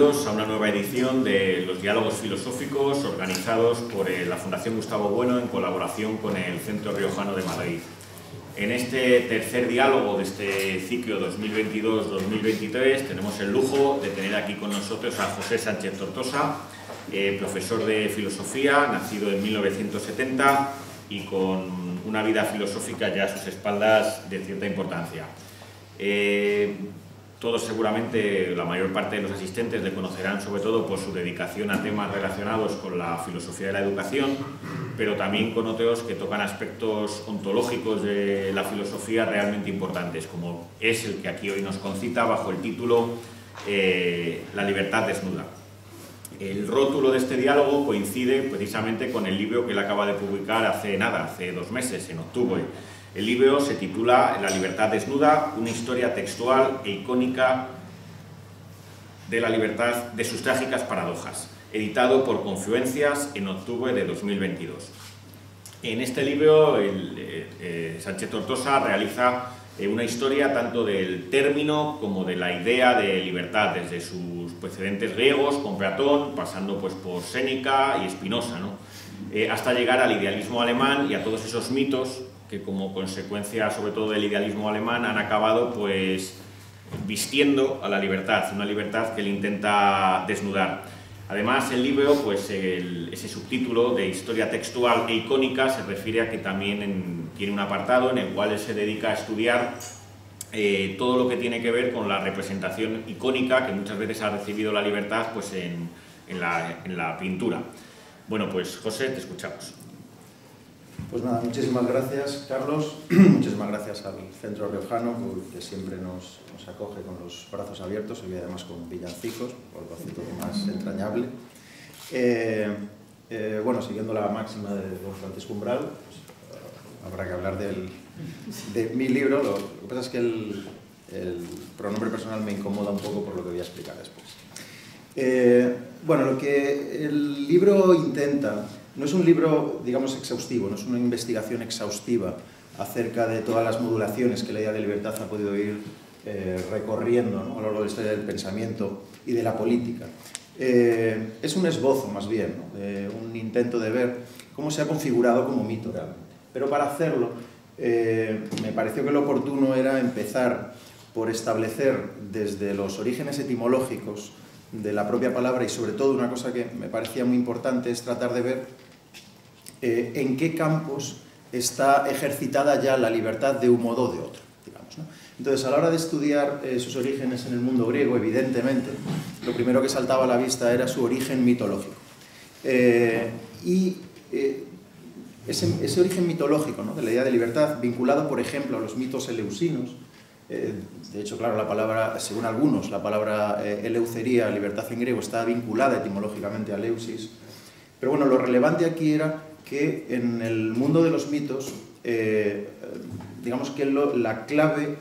bienvenidos a una nueva edición de los Diálogos Filosóficos organizados por la Fundación Gustavo Bueno en colaboración con el Centro Riojano de Madrid. En este tercer diálogo de este ciclo 2022-2023 tenemos el lujo de tener aquí con nosotros a José Sánchez Tortosa, profesor de filosofía, nacido en 1970 y con una vida filosófica ya a sus espaldas de cierta importancia. Todos seguramente, la mayor parte de los asistentes le conocerán sobre todo por su dedicación a temas relacionados con la filosofía de la educación, pero también con otros que tocan aspectos ontológicos de la filosofía realmente importantes, como es el que aquí hoy nos concita bajo el título La libertad desnuda. El rótulo de este diálogo coincide precisamente con el libro que él acaba de publicar hace 2 meses, en octubre. El libro se titula La libertad desnuda, una historia textual e icónica de la libertad de sus trágicas paradojas, editado por Confluencias en octubre de 2022. En este libro, Sánchez Tortosa realiza una historia tanto del término como de la idea de libertad, desde sus precedentes griegos, con Platón, pasando pues por Séneca y Spinoza, ¿no? Hasta llegar al idealismo alemán y a todos esos mitos que como consecuencia sobre todo del idealismo alemán han acabado pues vistiendo a la libertad, una libertad que él intenta desnudar. Además el libro, pues ese subtítulo de historia textual e icónica se refiere a que también tiene un apartado en el cual él se dedica a estudiar todo lo que tiene que ver con la representación icónica que muchas veces ha recibido la libertad pues en la pintura. Bueno, pues José, te escuchamos. Pues nada, muchísimas gracias, Carlos. Muchísimas gracias al Centro Riojano, que siempre nos acoge con los brazos abiertos, y además con villancicos, por lo hace todo más entrañable. Bueno, siguiendo la máxima de don Francisco Umbral, pues, habrá que hablar de mi libro. Lo que pasa es que el pronombre personal me incomoda un poco por lo que voy a explicar después. Bueno, lo que el libro intenta no es un libro, digamos, exhaustivo, no es una investigación exhaustiva acerca de todas las modulaciones que la idea de libertad ha podido ir recorriendo, ¿no?, a lo largo de la historia del pensamiento y de la política. Es un esbozo, más bien, ¿no?, de un intento de ver cómo se ha configurado como mito realmente. Pero para hacerlo, me pareció que lo oportuno era empezar por establecer desde los orígenes etimológicos de la propia palabra, y sobre todo una cosa que me parecía muy importante es tratar de ver en qué campos está ejercitada ya la libertad de un modo o de otro, digamos, ¿no? Entonces, a la hora de estudiar sus orígenes en el mundo griego, evidentemente, lo primero que saltaba a la vista era su origen mitológico. Ese origen mitológico, ¿no?, de la idea de libertad, vinculado, por ejemplo, a los mitos eleusinos. De hecho, claro, la palabra, según algunos, la palabra eleucería, libertad en griego, está vinculada etimológicamente a eleusis. Pero bueno, lo relevante aquí era que en el mundo de los mitos, digamos que la clave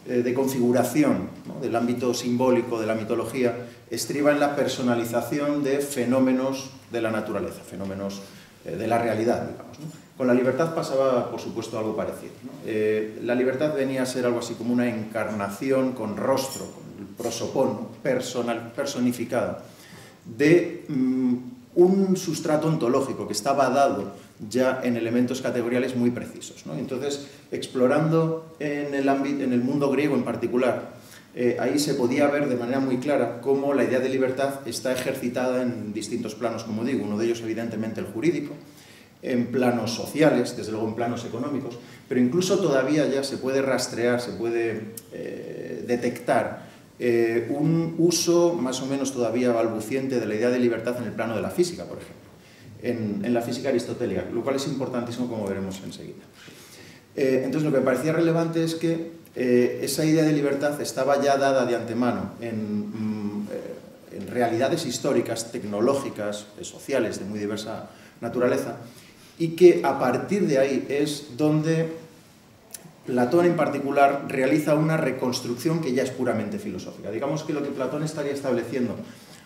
de configuración, ¿no?, del ámbito simbólico de la mitología estriba en la personalización de fenómenos de la naturaleza, fenómenos de la realidad, digamos, ¿no? Con la libertad pasaba, por supuesto, algo parecido, ¿no? La libertad venía a ser algo así como una encarnación con rostro, con el prosopón, personificada, de un sustrato ontológico que estaba dado ya en elementos categoriales muy precisos, ¿no? Entonces, explorando en el mundo griego en particular, ahí se podía ver de manera muy clara cómo la idea de libertad está ejercitada en distintos planos, como digo, uno de ellos evidentemente el jurídico, en planos sociales, desde luego en planos económicos, pero incluso todavía ya se puede rastrear, se puede detectar un uso más o menos todavía balbuciente de la idea de libertad en el plano de la física, por ejemplo, en la física aristotélica, lo cual es importantísimo, como veremos enseguida. Entonces, lo que me parecía relevante es que esa idea de libertad estaba ya dada de antemano en realidades históricas, tecnológicas, sociales, de muy diversa naturaleza, y que a partir de ahí es donde Platón en particular realiza una reconstrucción que ya es puramente filosófica. Digamos que lo que Platón estaría estableciendo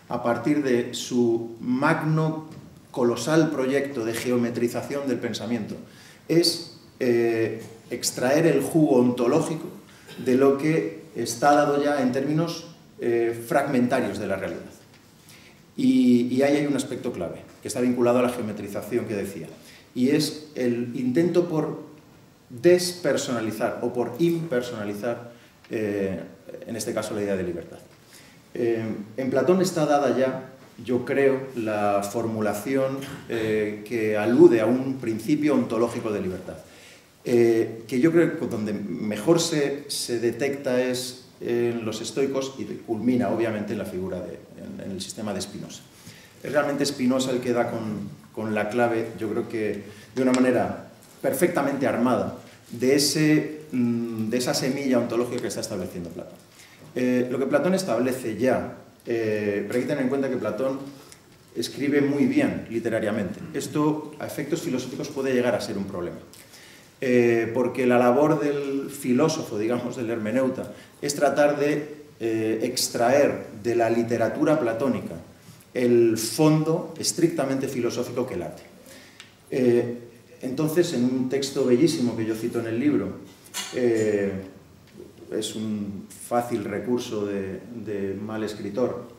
a partir de su magno, colosal proyecto de geometrización del pensamiento es extraer el jugo ontológico de lo que está dado ya en términos fragmentarios de la realidad. Y ahí hay un aspecto clave, que está vinculado a la geometrización que decía, y es el intento por despersonalizar o por impersonalizar, en este caso, la idea de libertad. En Platón está dada ya, yo creo, la formulación que alude a un principio ontológico de libertad, que yo creo que donde mejor se detecta es en los estoicos y culmina, obviamente, en la figura en el sistema de Spinoza. Es realmente Spinoza el que da con la clave, yo creo que de una manera perfectamente armada, de esa semilla ontológica que está estableciendo Platón. Lo que Platón establece ya, pero hay que tener en cuenta que Platón escribe muy bien literariamente. Esto, a efectos filosóficos, puede llegar a ser un problema. Porque la labor del filósofo, digamos, del hermeneuta, es tratar de extraer de la literatura platónica el fondo estrictamente filosófico que late. Entonces, en un texto bellísimo que yo cito en el libro, es un fácil recurso de mal escritor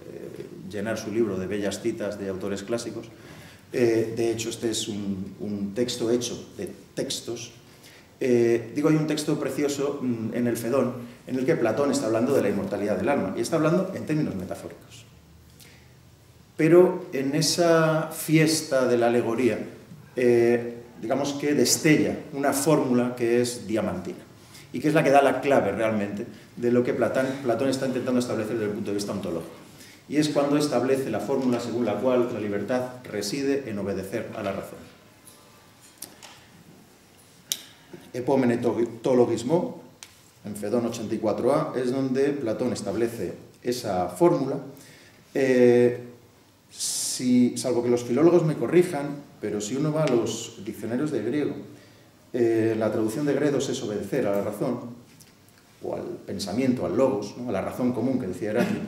llenar su libro de bellas citas de autores clásicos. De hecho, este es un texto hecho de textos. Hay un texto precioso en el Fedón en el que Platón está hablando de la inmortalidad del alma y está hablando en términos metafóricos. Pero en esa fiesta de la alegoría, digamos que destella una fórmula que es diamantina y que es la que da la clave realmente de lo que Platón está intentando establecer desde el punto de vista ontológico. Y es cuando establece la fórmula según la cual la libertad reside en obedecer a la razón. Epómene to logismo, en Fedón 84a, es donde Platón establece esa fórmula. Salvo que los filólogos me corrijan, pero si uno va a los diccionarios de griego, la traducción de Gredos es obedecer a la razón, o al pensamiento, al logos, ¿no? A la razón común que decía Heráclito.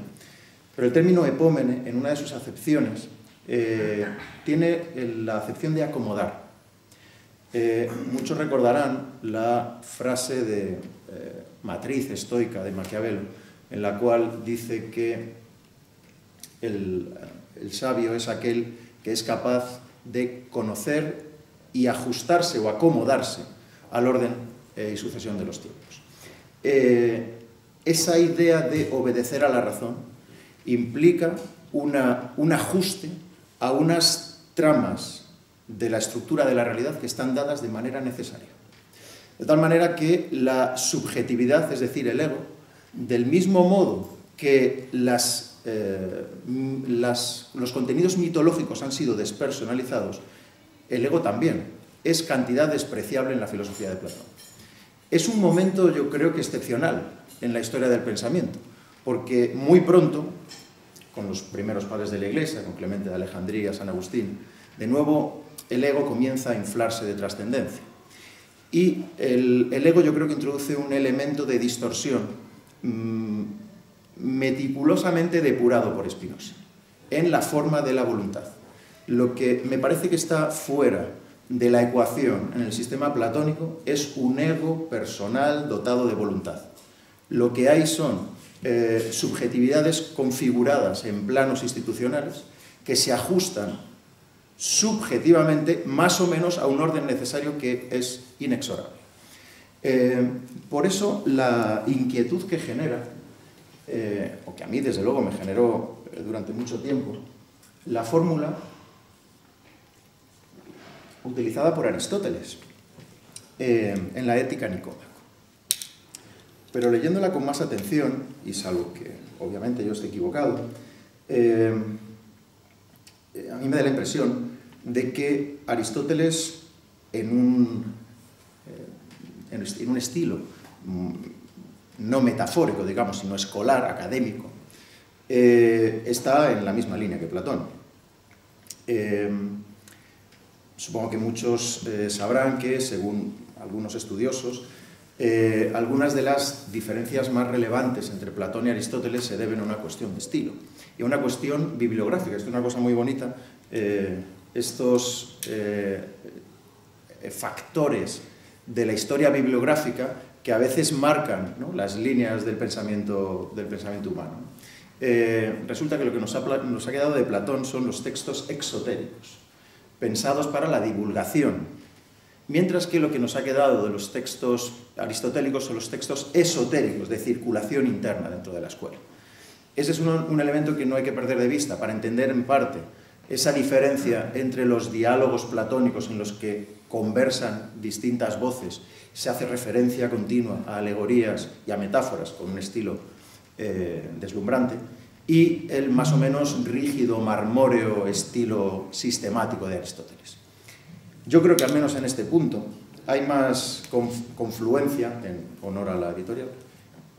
Pero el término epómene, en una de sus acepciones, tiene la acepción de acomodar. Muchos recordarán la frase de matriz estoica de Maquiavelo, en la cual dice que el sabio es aquel que es capaz de conocer y ajustarse o acomodarse al orden y sucesión de los tiempos. Esa idea de obedecer a la razón implica un ajuste a unas tramas de la estructura de la realidad que están dadas de manera necesaria. De tal manera que la subjetividad, es decir, el ego, del mismo modo que los contenidos mitológicos han sido despersonalizados, el ego también es cantidad despreciable en la filosofía de Platón. Es un momento, yo creo que excepcional en la historia del pensamiento, porque muy pronto, con los primeros padres de la Iglesia, con Clemente de Alejandría, San Agustín, de nuevo el ego comienza a inflarse de trascendencia. Y el ego, yo creo que introduce un elemento de distorsión meticulosamente depurado por Spinoza en la forma de la voluntad. Lo que me parece que está fuera de la ecuación en el sistema platónico es un ego personal dotado de voluntad. Lo que hay son subjetividades configuradas en planos institucionales que se ajustan subjetivamente más o menos a un orden necesario que es inexorable. Por eso la inquietud que genera, o que a mí desde luego me generó durante mucho tiempo, la fórmula utilizada por Aristóteles en la Ética Nicómaco. Pero leyéndola con más atención, y salvo que obviamente yo esté equivocado, a mí me da la impresión de que Aristóteles, en un estilo no metafórico, digamos, sino escolar, académico, está en la misma línea que Platón. Supongo que muchos sabrán que, según algunos estudiosos, algunas de las diferencias más relevantes entre Platón y Aristóteles se deben a una cuestión de estilo y a una cuestión bibliográfica. Esto es una cosa muy bonita. Estos factores de la historia bibliográfica que a veces marcan, ¿no?, las líneas del pensamiento humano. resulta que lo que nos ha quedado de Platón son los textos exotéricos, pensados para la divulgación, mientras que lo que nos ha quedado de los textos aristotélicos son los textos esotéricos, de circulación interna dentro de la escuela. Ese es un elemento que no hay que perder de vista para entender en parte esa diferencia entre los diálogos platónicos en los que conversan distintas voces, se hace referencia continua a alegorías y a metáforas con un estilo deslumbrante, y el más o menos rígido, marmóreo estilo sistemático de Aristóteles. Yo creo que al menos en este punto hay más confluencia, en honor a la editorial,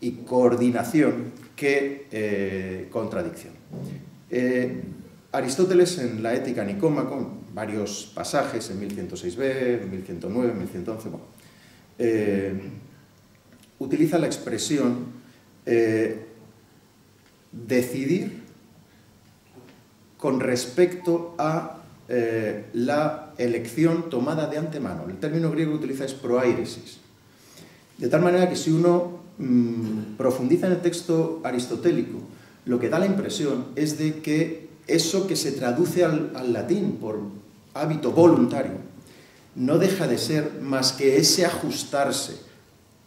y coordinación que contradicción. Aristóteles en la Ética Nicómaco, con varios pasajes en 1106b, 1109, 1111, utiliza la expresión decidir con respecto a la elección tomada de antemano. El término griego que utiliza es proairesis. De tal manera que si uno profundiza en el texto aristotélico, lo que da la impresión es de que eso que se traduce al latín por hábito voluntario no deja de ser más que ese ajustarse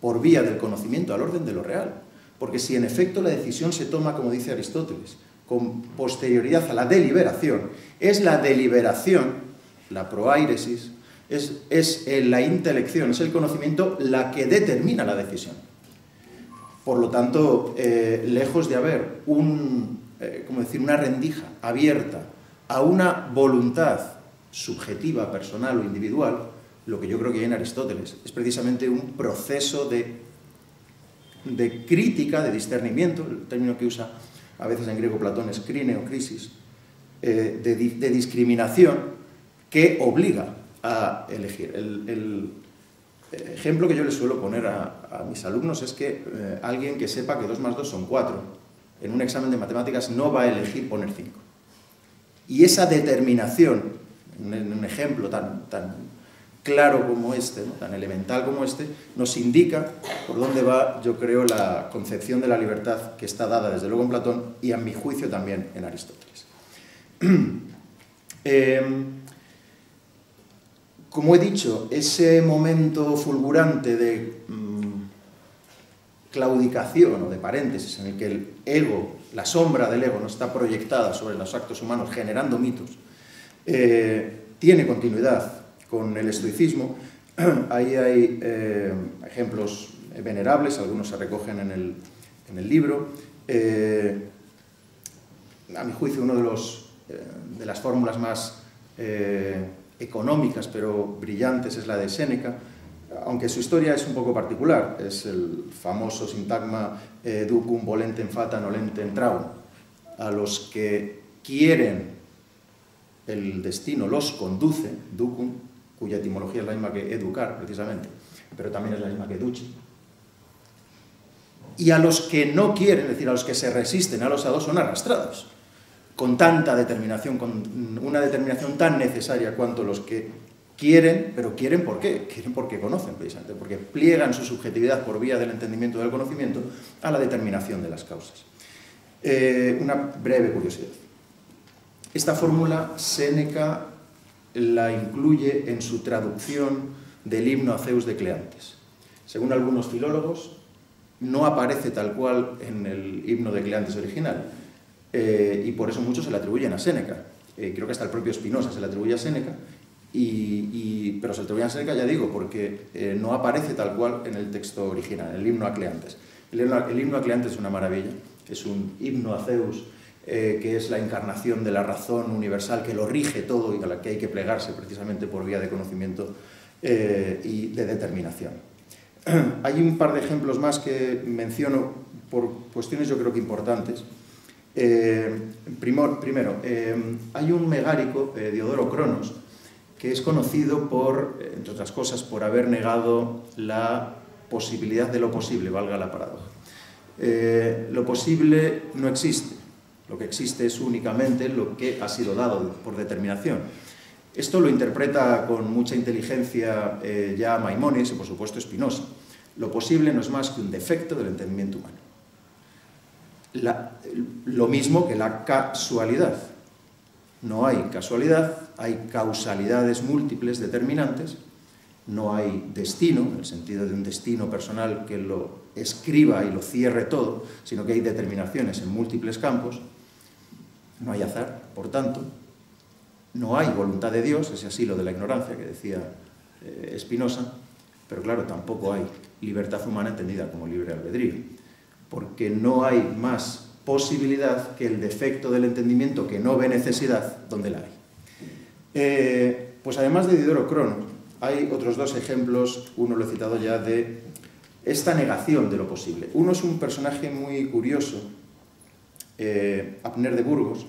por vía del conocimiento al orden de lo real. Porque si en efecto la decisión se toma, como dice Aristóteles, con posterioridad a la deliberación, es la deliberación, la proairesis, es la intelección, es el conocimiento la que determina la decisión. Por lo tanto, lejos de haber una rendija abierta a una voluntad subjetiva, personal o individual, lo que yo creo que hay en Aristóteles es precisamente un proceso de crítica, de discernimiento, el término que usa a veces en griego Platón es crine o crisis, de discriminación que obliga a elegir. El ejemplo que yo les suelo poner a mis alumnos es que alguien que sepa que 2 más 2 son 4, en un examen de matemáticas no va a elegir poner 5. Y esa determinación, en un ejemplo tan claro como este, ¿no?, tan elemental como este, nos indica por dónde va, yo creo, la concepción de la libertad que está dada desde luego en Platón y a mi juicio también en Aristóteles. Como he dicho, ese momento fulgurante de claudicación o de paréntesis en el que el ego, la sombra del ego, no está proyectada sobre los actos humanos generando mitos, tiene continuidad con el estoicismo. Ahí hay ejemplos venerables, algunos se recogen en el libro. A mi juicio, uno de las fórmulas más económicas pero brillantes es la de Séneca, aunque su historia es un poco particular. Es el famoso sintagma ducum volentem fata nolentem traum. A los que quieren, el destino los conduce, ducum, cuya etimología es la misma que educar, precisamente, pero también es la misma que duci. Y a los que no quieren, es decir, a los que se resisten a los hados, son arrastrados, con tanta determinación, con una determinación tan necesaria cuanto los que quieren, pero ¿quieren por qué? Quieren porque conocen, precisamente, porque pliegan su subjetividad por vía del entendimiento del conocimiento a la determinación de las causas. Una breve curiosidad. Esta fórmula Séneca la incluye en su traducción del himno a Zeus de Cleantes. Según algunos filólogos, no aparece tal cual en el himno de Cleantes original, y por eso muchos se le atribuyen a Séneca. Creo que hasta el propio Spinoza se le atribuye a Séneca, pero se le atribuye a Séneca, ya digo, porque no aparece tal cual en el texto original, en el himno a Cleantes. El himno a Cleantes es una maravilla, es un himno a Zeus, que es la encarnación de la razón universal que lo rige todo y a la que hay que plegarse precisamente por vía de conocimiento y de determinación. Hay un par de ejemplos más que menciono por cuestiones yo creo que importantes. Primero, hay un megárico, Diodoro Cronos, que es conocido por, entre otras cosas, por haber negado la posibilidad de lo posible, valga la paradoja. Lo posible no existe. Lo que existe es únicamente lo que ha sido dado por determinación. Esto lo interpreta con mucha inteligencia ya Maimónides y, por supuesto, Spinoza. Lo posible no es más que un defecto del entendimiento humano. lo mismo que la casualidad. No hay casualidad, hay causalidades múltiples determinantes, no hay destino, en el sentido de un destino personal que lo escriba y lo cierre todo, sino que hay determinaciones en múltiples campos. No hay azar, por tanto, no hay voluntad de Dios, ese asilo de la ignorancia que decía Spinoza, pero claro, tampoco hay libertad humana entendida como libre albedrío, porque no hay más posibilidad que el defecto del entendimiento que no ve necesidad donde la hay. Pues además de Diodoro Crono, hay otros dos ejemplos, uno lo he citado ya, de esta negación de lo posible. Uno es un personaje muy curioso, Abner de Burgos,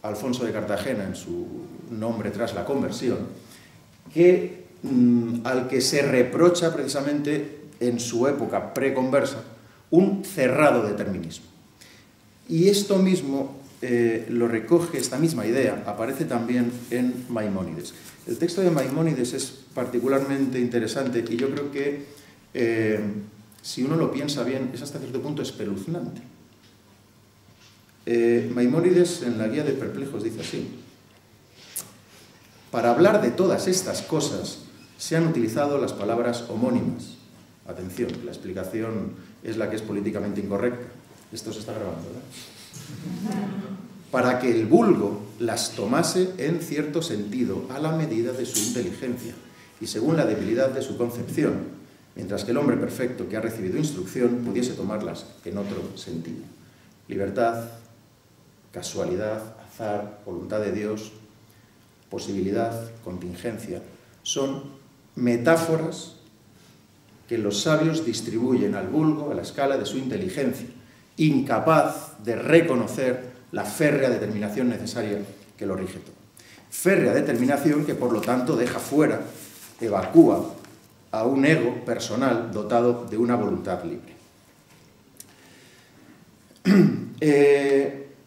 Alfonso de Cartagena en su nombre tras la conversión, al que se reprocha precisamente en su época preconversa un cerrado determinismo. Y esto mismo lo recoge, esta misma idea, aparece también en Maimónides. El texto de Maimónides es particularmente interesante y yo creo que, si uno lo piensa bien, es hasta cierto punto espeluznante. Maimónides en la Guía de Perplejos dice así: para hablar de todas estas cosas se han utilizado las palabras homónimas. Atención, la explicación es la que es políticamente incorrecta. Esto se está grabando, ¿verdad? Para que el vulgo las tomase en cierto sentido, a la medida de su inteligencia y según la debilidad de su concepción, mientras que el hombre perfecto que ha recibido instrucción pudiese tomarlas en otro sentido. Libertad, casualidad, azar, voluntad de Dios, posibilidad, contingencia, son metáforas que los sabios distribuyen al vulgo a la escala de su inteligencia, incapaz de reconocer la férrea determinación necesaria que lo rige todo. Férrea determinación que, por lo tanto, deja fuera, evacúa a un ego personal dotado de una voluntad libre.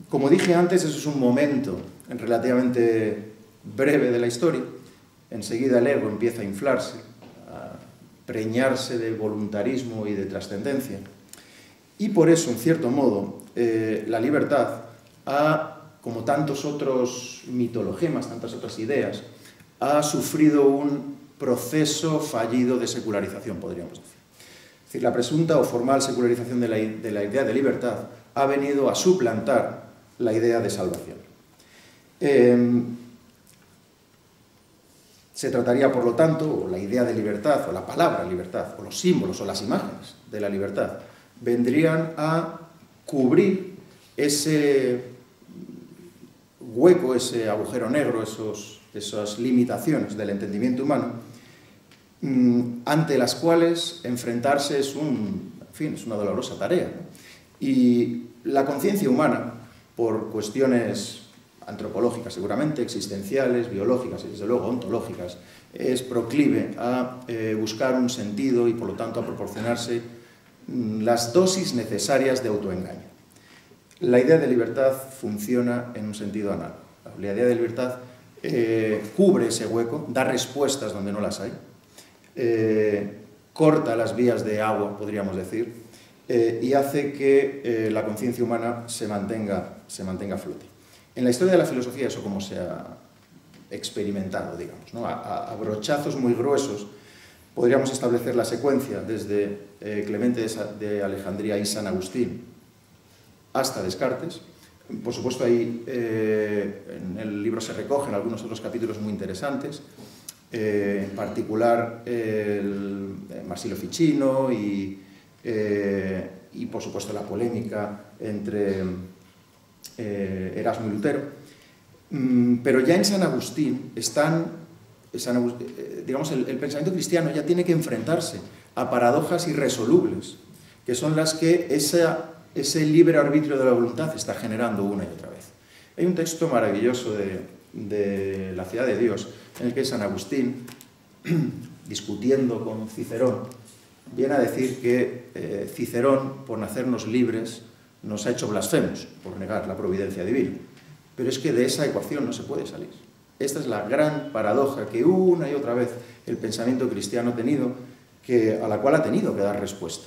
Como dije antes, eso es un momento relativamente breve de la historia. Enseguida el ego empieza a inflarse, a preñarse de voluntarismo y de trascendencia. Y por eso, en cierto modo, la libertad como tantos otros mitologemas, tantas otras ideas, ha sufrido un proceso fallido de secularización, podríamos decir. Es decir, la presunta o formal secularización de la idea de libertad ha venido a suplantar la idea de salvación. Se trataría, por lo tanto, o la idea de libertad, o la palabra libertad, o los símbolos, o las imágenes de la libertad, vendrían a cubrir ese hueco, ese agujero negro, esas limitaciones del entendimiento humano, ante las cuales enfrentarse es una dolorosa tarea, ¿no? Y la conciencia humana, por cuestiones antropológicas seguramente, existenciales, biológicas y desde luego ontológicas, es proclive a buscar un sentido y por lo tanto a proporcionarse las dosis necesarias de autoengaño. La idea de libertad funciona en un sentido análogo. La idea de libertad cubre ese hueco, da respuestas donde no las hay, corta las vías de agua, podríamos decir, y hace que la conciencia humana se mantenga a flote. En la historia de la filosofía eso como se ha experimentado, digamos, ¿no? A brochazos muy gruesos podríamos establecer la secuencia desde Clemente de Alejandría y San Agustín hasta Descartes. Por supuesto, ahí en el libro se recogen algunos otros capítulos muy interesantes, en particular el Marsilio Ficino y por supuesto la polémica entre Erasmo y Lutero. Pero ya en San Agustín digamos, el pensamiento cristiano ya tiene que enfrentarse a paradojas irresolubles, que son las que ese libre arbitrio de la voluntad está generando una y otra vez. Hay un texto maravilloso de La ciudad de Dios, en el que San Agustín, discutiendo con Cicerón, viene a decir que Cicerón, por nacernos libres, nos ha hecho blasfemos, por negar la providencia divina. Pero es que de esa ecuación no se puede salir. Esta es la gran paradoja que una y otra vez el pensamiento cristiano ha tenido, a la cual ha tenido que dar respuesta.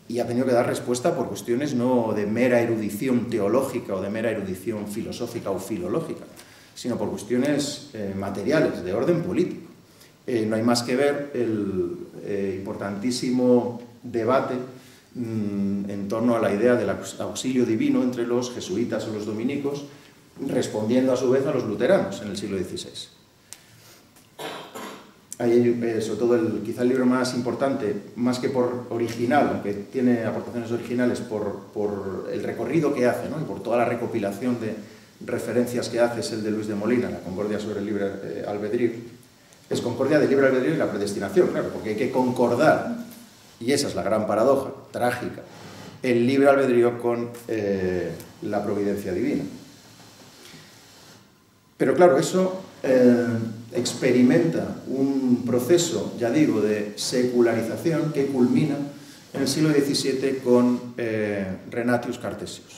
y ha tenido que dar respuesta por cuestiones no de mera erudición teológica o de mera erudición filosófica o filológica, sino por cuestiones materiales, de orden político. No hay más que ver el importantísimo debate en torno a la idea del auxilio divino entre los jesuitas o los dominicos, respondiendo a su vez a los luteranos en el siglo XVI. Hay, sobre todo, quizá el libro más importante, más que por original, aunque tiene aportaciones originales, por el recorrido que hace, ¿no? Y por toda la recopilación de referencias que hace, es el de Luis de Molina, La Concordia sobre el libre albedrío. Es concordia del libre albedrío y la predestinación, claro, porque hay que concordar, y esa es la gran paradoja trágica, el libre albedrío con la providencia divina. Pero claro, eso experimenta un proceso, ya digo, de secularización que culmina en el siglo XVII con Renatius Cartesius.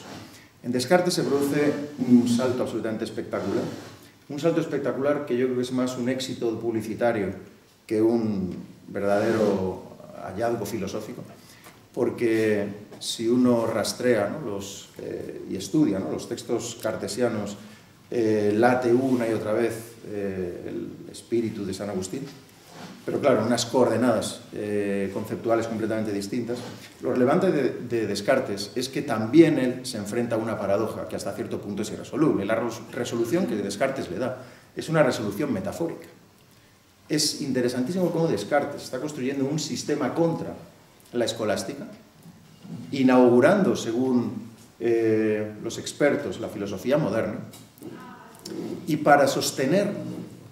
En Descartes se produce un salto absolutamente espectacular, un salto espectacular que yo creo que es más un éxito publicitario que un verdadero hallazgo filosófico, porque si uno rastrea, ¿no?, y estudia, ¿no?, los textos cartesianos, late una y otra vez el espíritu de San Agustín, pero claro, en unas coordenadas conceptuales completamente distintas. Lo relevante de Descartes es que también él se enfrenta a una paradoja que hasta cierto punto es irresoluble. La resolución que Descartes le da es una resolución metafórica. Es interesantísimo cómo Descartes está construyendo un sistema contra la escolástica, inaugurando, según los expertos, la filosofía moderna, y para sostener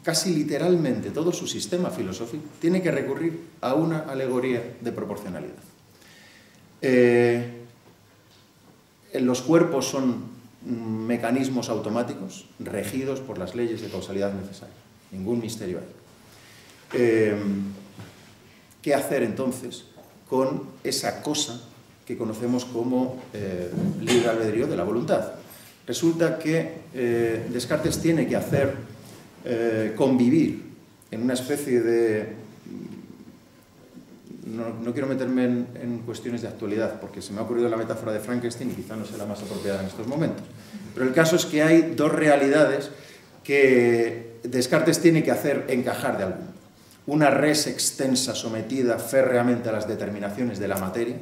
casi literalmente todo su sistema filosófico tiene que recurrir a una alegoría de proporcionalidad. Los cuerpos son mecanismos automáticos regidos por las leyes de causalidad necesarias. Ningún misterio hay. ¿Qué hacer entonces con esa cosa que conocemos como libre albedrío de la voluntad? Resulta que Descartes tiene que hacer convivir en una especie de... No quiero meterme en cuestiones de actualidad, porque se me ha ocurrido la metáfora de Frankenstein y quizá no sea la más apropiada en estos momentos. Pero el caso es que hay dos realidades que Descartes tiene que hacer encajar de algún modo. Una res extensa sometida férreamente a las determinaciones de la materia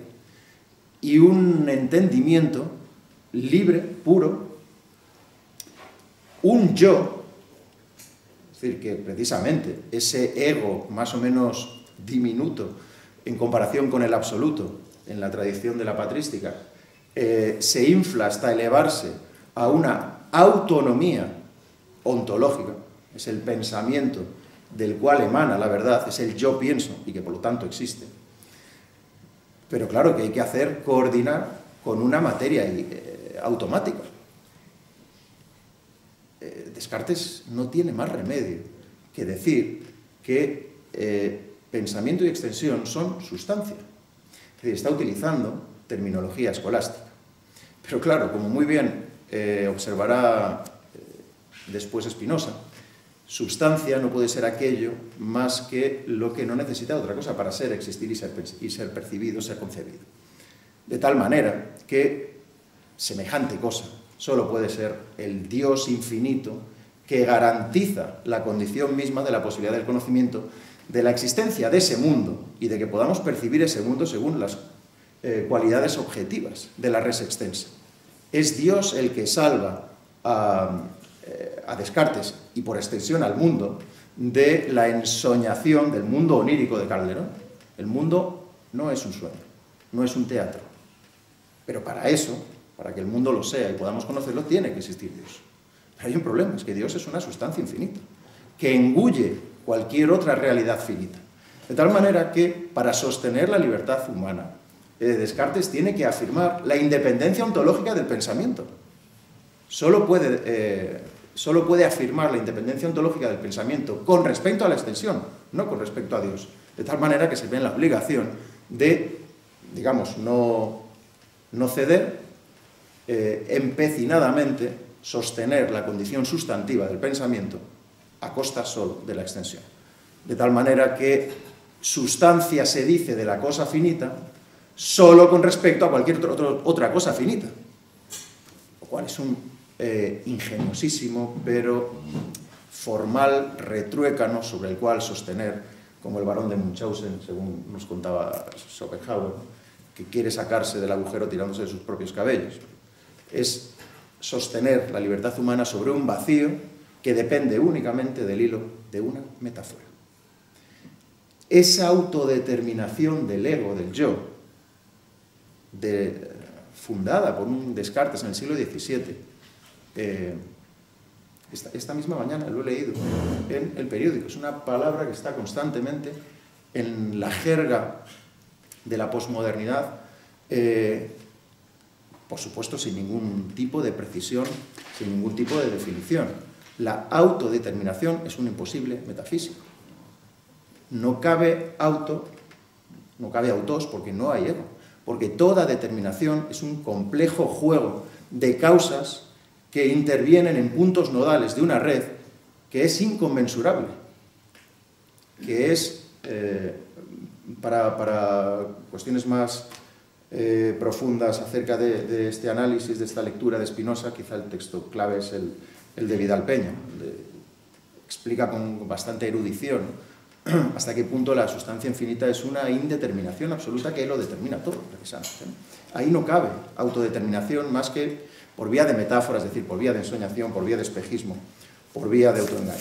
y un entendimiento libre, puro, un yo, es decir, que precisamente ese ego más o menos diminuto en comparación con el absoluto en la tradición de la patrística, se infla hasta elevarse a una autonomía ontológica, es el pensamiento del cual emana la verdad, es el yo pienso y que por lo tanto existe. Pero claro que hay que coordinar con una materia automática. Descartes no tiene más remedio que decir que pensamiento y extensión son sustancia. Es decir, está utilizando terminología escolástica. Pero claro, como muy bien observará después Spinoza, substancia no puede ser aquello más que lo que no necesita otra cosa para ser, existir y ser percibido, ser concebido. De tal manera que semejante cosa solo puede ser el Dios infinito que garantiza la condición misma de la posibilidad del conocimiento, de la existencia de ese mundo y de que podamos percibir ese mundo según las cualidades objetivas de la res extensa. Es Dios el que salva a Descartes y por extensión al mundo de la ensoñación del mundo onírico de Calderón. El mundo no es un sueño, no es un teatro, pero para eso, para que el mundo lo sea y podamos conocerlo, tiene que existir Dios. Pero hay un problema, es que Dios es una sustancia infinita que engulle cualquier otra realidad finita, de tal manera que para sostener la libertad humana Descartes tiene que afirmar la independencia ontológica del pensamiento. Solo puede afirmar la independencia ontológica del pensamiento con respecto a la extensión, no con respecto a Dios. De tal manera que se ve en la obligación de, digamos, no ceder, empecinadamente sostener la condición sustantiva del pensamiento a costa solo de la extensión. De tal manera que sustancia se dice de la cosa finita solo con respecto a cualquier otra cosa finita, lo cual es un ingeniosísimo pero formal retruécano sobre el cual sostener, como el barón de Munchausen, según nos contaba Schopenhauer, que quiere sacarse del agujero tirándose de sus propios cabellos. Es sostener la libertad humana sobre un vacío que depende únicamente del hilo de una metáfora. Esa autodeterminación del ego, del yo, fundada por un Descartes en el siglo XVII, esta misma mañana lo he leído en el periódico, es una palabra que está constantemente en la jerga de la posmodernidad, por supuesto sin ningún tipo de precisión, sin ningún tipo de definición. La autodeterminación es un imposible metafísico. No cabe autos porque no hay ego, porque toda determinación es un complejo juego de causas que intervienen en puntos nodales de una red que es inconmensurable, que es, para cuestiones más profundas acerca de este análisis, de esta lectura de Spinoza, quizá el texto clave es el de Vidal Peña, donde explica con bastante erudición hasta qué punto la sustancia infinita es una indeterminación absoluta que lo determina todo, precisamente, ¿no? Ahí no cabe autodeterminación más que por vía de metáfora, es decir, por vía de ensoñación, por vía de espejismo, por vía de autoengaño.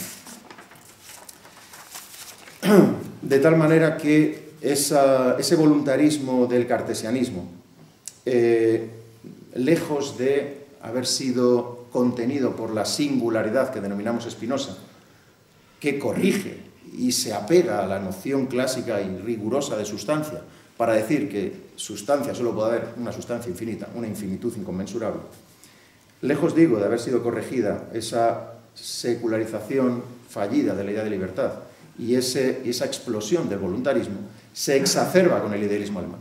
De tal manera que ese voluntarismo del cartesianismo, lejos de haber sido contenido por la singularidad que denominamos Spinoza, que corrige y se apega a la noción clásica y rigurosa de sustancia para decir que sustancia solo puede haber una sustancia infinita, una infinitud inconmensurable. Lejos, digo, de haber sido corregida esa secularización fallida de la idea de libertad y esa explosión del voluntarismo, se exacerba con el idealismo alemán.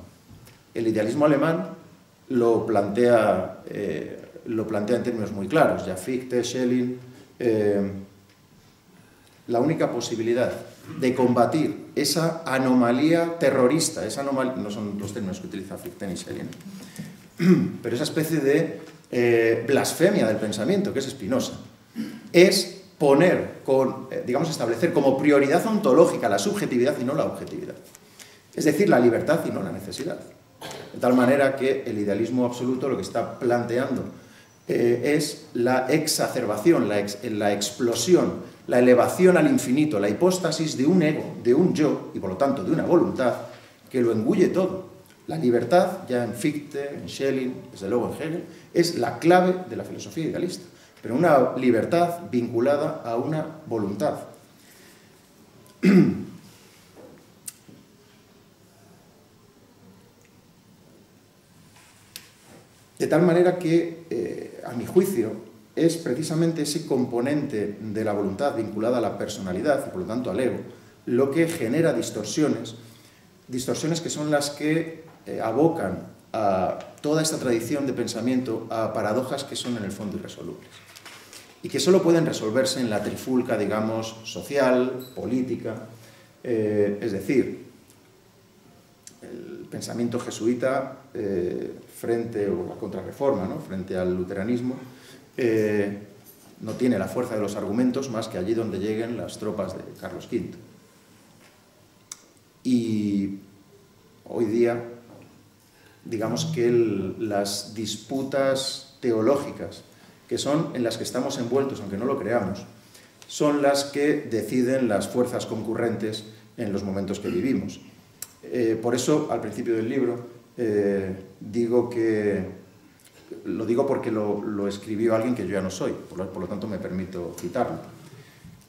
El idealismo alemán lo plantea en términos muy claros. Ya Fichte, Schelling, la única posibilidad de combatir esa anomalía terrorista, no son los términos que utiliza Fichte ni Schelling, pero esa especie de blasfemia del pensamiento, que es Spinoza, es poner, establecer como prioridad ontológica la subjetividad y no la objetividad. Es decir, la libertad y no la necesidad. De tal manera que el idealismo absoluto lo que está planteando es la exacerbación, la explosión, la elevación al infinito, la hipóstasis de un ego, de un yo, y por lo tanto de una voluntad que lo engulle todo. La libertad, ya en Fichte, en Schelling, desde luego en Hegel, es la clave de la filosofía idealista, pero una libertad vinculada a una voluntad. De tal manera que, a mi juicio, es precisamente ese componente de la voluntad vinculada a la personalidad y por lo tanto al ego, lo que genera distorsiones que son las que abocan a toda esta tradición de pensamiento a paradojas que son en el fondo irresolubles y que solo pueden resolverse en la trifulca, digamos, social, política, es decir, el pensamiento jesuita o la contrarreforma, ¿no?, frente al luteranismo, no tiene la fuerza de los argumentos más que allí donde lleguen las tropas de Carlos V. Y hoy día, digamos que las disputas teológicas, que son en las que estamos envueltos, aunque no lo creamos, son las que deciden las fuerzas concurrentes en los momentos que vivimos. Por eso, al principio del libro, lo digo porque lo escribió alguien que yo ya no soy, por lo tanto me permito citarlo,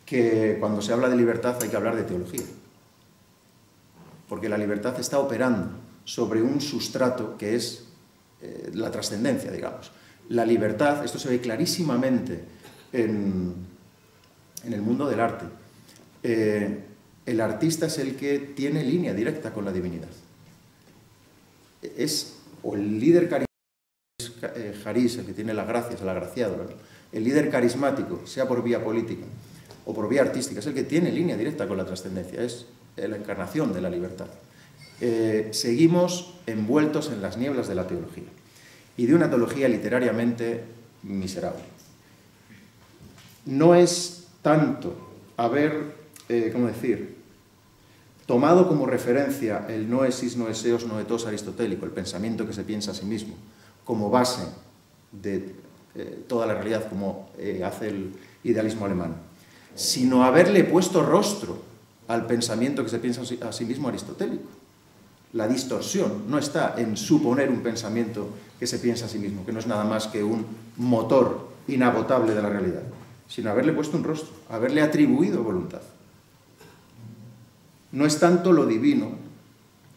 que cuando se habla de libertad hay que hablar de teología, porque la libertad está operando sobre un sustrato que es la trascendencia, digamos. La libertad, esto se ve clarísimamente en el mundo del arte. El artista es el que tiene línea directa con la divinidad. Es o el líder carismático, Haris, el que tiene las gracias, el agraciado, ¿verdad? El líder carismático, sea por vía política o por vía artística, es el que tiene línea directa con la trascendencia, es la encarnación de la libertad. seguimos envueltos en las nieblas de la teología, y de una teología literariamente miserable. No es tanto haber, ¿cómo decir?, tomado como referencia el noesis, noeseos, noetos aristotélico, el pensamiento que se piensa a sí mismo, como base de toda la realidad, como hace el idealismo alemán, sino haberle puesto rostro al pensamiento que se piensa a sí mismo aristotélico. La distorsión no está en suponer un pensamiento que se piensa a sí mismo, que no es nada más que un motor inagotable de la realidad, sino haberle puesto un rostro, haberle atribuido voluntad. No es tanto lo divino,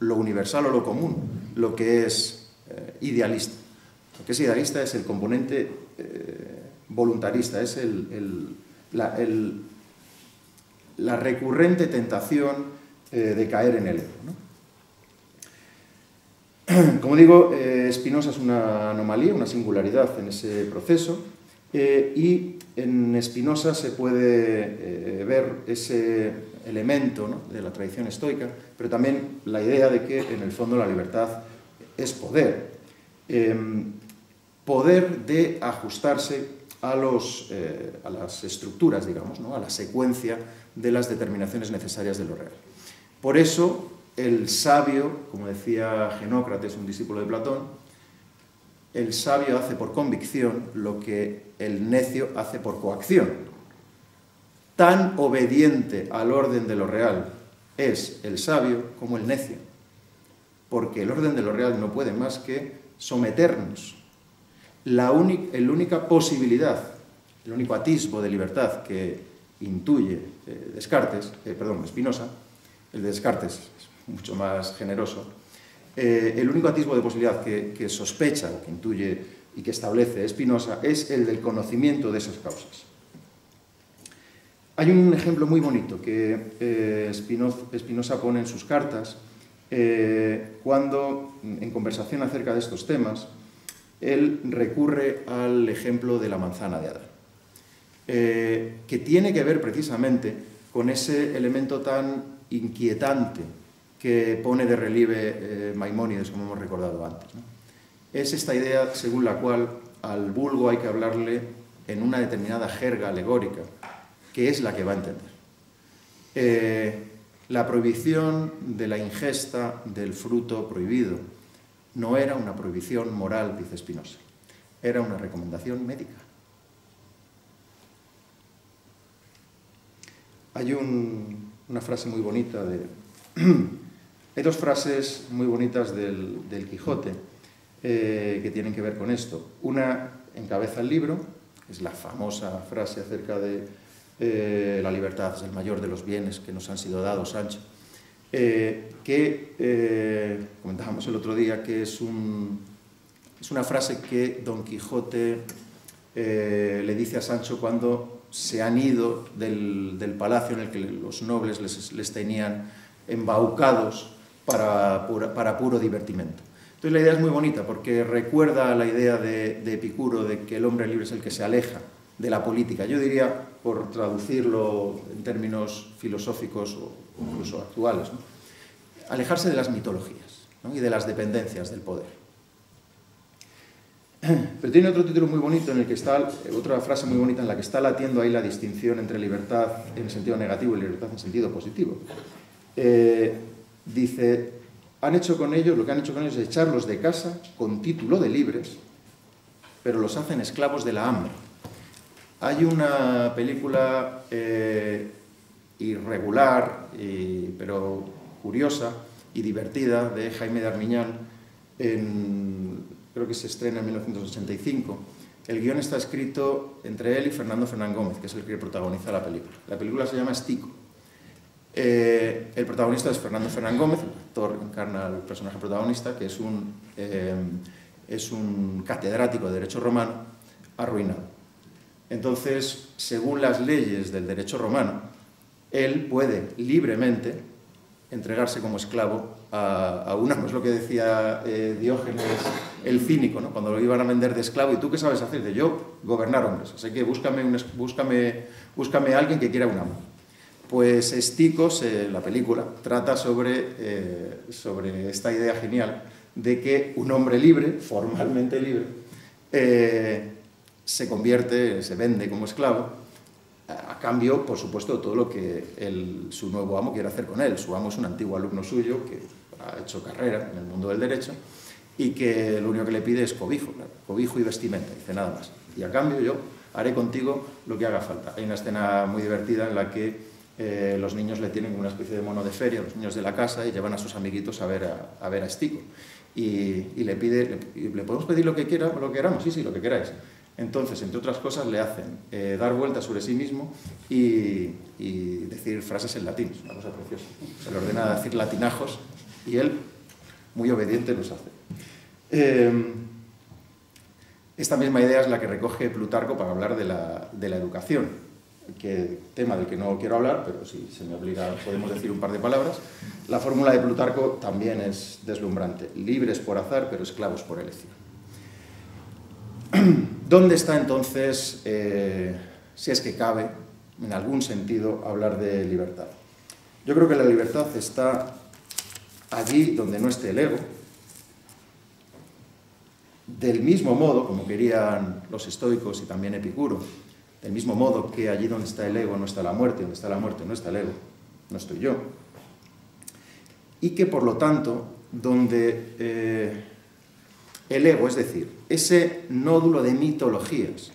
lo universal o lo común, lo que es idealista. Lo que es idealista es el componente voluntarista, es la recurrente tentación de caer en el ego, ¿no? Como digo, Spinoza es una anomalía, una singularidad en ese proceso, y en Spinoza se puede ver ese elemento, ¿no?, de la tradición estoica, pero también la idea de que en el fondo la libertad es poder. Poder de ajustarse a las estructuras, digamos, ¿no?, a la secuencia de las determinaciones necesarias de lo real. Por eso, el sabio, como decía Genócrates, un discípulo de Platón, el sabio hace por convicción lo que el necio hace por coacción. Tan obediente al orden de lo real es el sabio como el necio, porque el orden de lo real no puede más que someternos. La única posibilidad, el único atisbo de libertad que intuye Spinoza, el de Descartes es mucho más generoso, el único atisbo de posibilidad que sospecha o que intuye y que establece Spinoza es el del conocimiento de esas causas. Hay un ejemplo muy bonito que Spinoza pone en sus cartas cuando, en conversación acerca de estos temas, él recurre al ejemplo de la manzana de Adán, que tiene que ver precisamente con ese elemento tan inquietante que pone de relieve Maimónides, como hemos recordado antes, ¿no? Es esta idea según la cual al vulgo hay que hablarle en una determinada jerga alegórica, que es la que va a entender. La prohibición de la ingesta del fruto prohibido no era una prohibición moral, dice Spinoza, era una recomendación médica. Hay una frase muy bonita hay dos frases muy bonitas del Quijote que tienen que ver con esto. Una encabeza el libro, es la famosa frase acerca de la libertad es el mayor de los bienes que nos han sido dados, Sancho, que comentábamos el otro día que es una frase que Don Quijote le dice a Sancho cuando se han ido del palacio en el que los nobles les tenían embaucados para puro divertimento. Entonces la idea es muy bonita porque recuerda la idea de Epicuro de que el hombre libre es el que se aleja de la política. Yo diría, por traducirlo en términos filosóficos o incluso actuales, ¿no?, alejarse de las mitologías, ¿no?, y de las dependencias del poder. Pero tiene otro título muy bonito en el que está, otra frase muy bonita en la que está latiendo ahí la distinción entre libertad en sentido negativo y libertad en sentido positivo. Dice, lo que han hecho con ellos es echarlos de casa con título de libres, pero los hacen esclavos de la hambre. Hay una película irregular, pero curiosa y divertida de Jaime de Armiñán, creo que se estrena en 1985. El guión está escrito entre él y Fernando Fernán Gómez, que es el que protagoniza la película. La película se llama Estico. El protagonista es Fernando Fernán Gómez, el actor encarna al personaje protagonista, que es un catedrático de Derecho Romano arruinado. Entonces, según las leyes del derecho romano, él puede libremente entregarse como esclavo a un amo. Es lo que decía Diógenes el cínico, ¿no?, cuando lo iban a vender de esclavo. ¿Y tú qué sabes hacer? De yo, gobernar hombres. Así que búscame a alguien que quiera un amo. Pues Stikos, la película, trata sobre esta idea genial de que un hombre libre, formalmente libre, se vende como esclavo, a cambio, por supuesto, de todo lo que su nuevo amo quiere hacer con él. Su amo es un antiguo alumno suyo que ha hecho carrera en el mundo del derecho y que lo único que le pide es cobijo, claro, cobijo y vestimenta, dice nada más. Y a cambio yo haré contigo lo que haga falta. Hay una escena muy divertida en la que los niños le tienen como una especie de mono de feria, los niños de la casa, y llevan a sus amiguitos a ver a Stiko. Y le pide, ¿le podemos pedir lo que queramos? Sí, lo que queráis. Entonces, entre otras cosas, le hacen dar vueltas sobre sí mismo y decir frases en latín. Es una cosa preciosa. Se le ordena decir latinajos y él, muy obediente, los hace. Esta misma idea es la que recoge Plutarco para hablar de la educación, tema del que no quiero hablar, pero si se me obliga podemos decir un par de palabras. La fórmula de Plutarco también es deslumbrante: libres por azar, pero esclavos por elección. ¿Dónde está entonces, si es que cabe, en algún sentido, hablar de libertad? Yo creo que la libertad está allí donde no esté el ego, del mismo modo, como querían los estoicos y también Epicuro, del mismo modo que allí donde está el ego no está la muerte, donde está la muerte no está el ego, no estoy yo. Y que, por lo tanto, donde el ego, es decir, ese nódulo de mitologías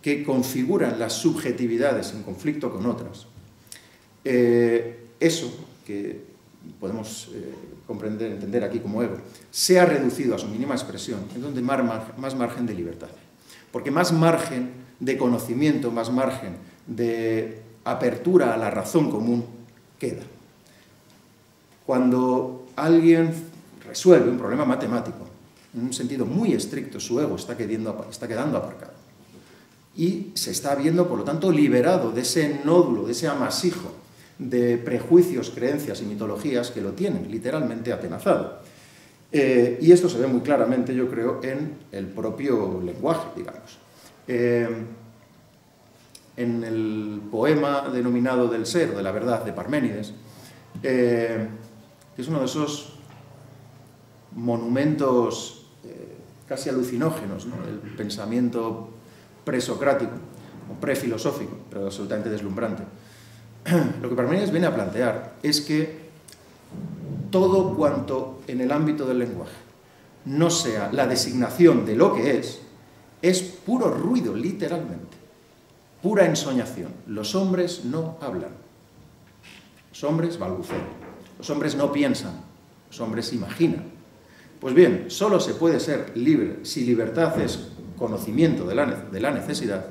que configuran las subjetividades en conflicto con otras, eso que podemos entender aquí como ego, se ha reducido a su mínima expresión, es donde más margen de libertad. Porque más margen de conocimiento, más margen de apertura a la razón común queda. Cuando alguien resuelve un problema matemático, en un sentido muy estricto, su ego está quedando aparcado. Y se está viendo, por lo tanto, liberado de ese nódulo, de ese amasijo de prejuicios, creencias y mitologías que lo tienen literalmente atenazado. Y esto se ve muy claramente, yo creo, en el propio lenguaje, digamos. En el poema denominado del ser, o de la verdad, de Parménides, que es uno de esos monumentos casi alucinógenos, ¿no?, del pensamiento presocrático o prefilosófico, pero absolutamente deslumbrante. Lo que Parménides viene a plantear es que todo cuanto en el ámbito del lenguaje no sea la designación de lo que es puro ruido, literalmente, pura ensoñación. Los hombres no hablan, los hombres balbucean, los hombres no piensan, los hombres imaginan. Pues bien, solo se puede ser libre si libertad es conocimiento de la necesidad,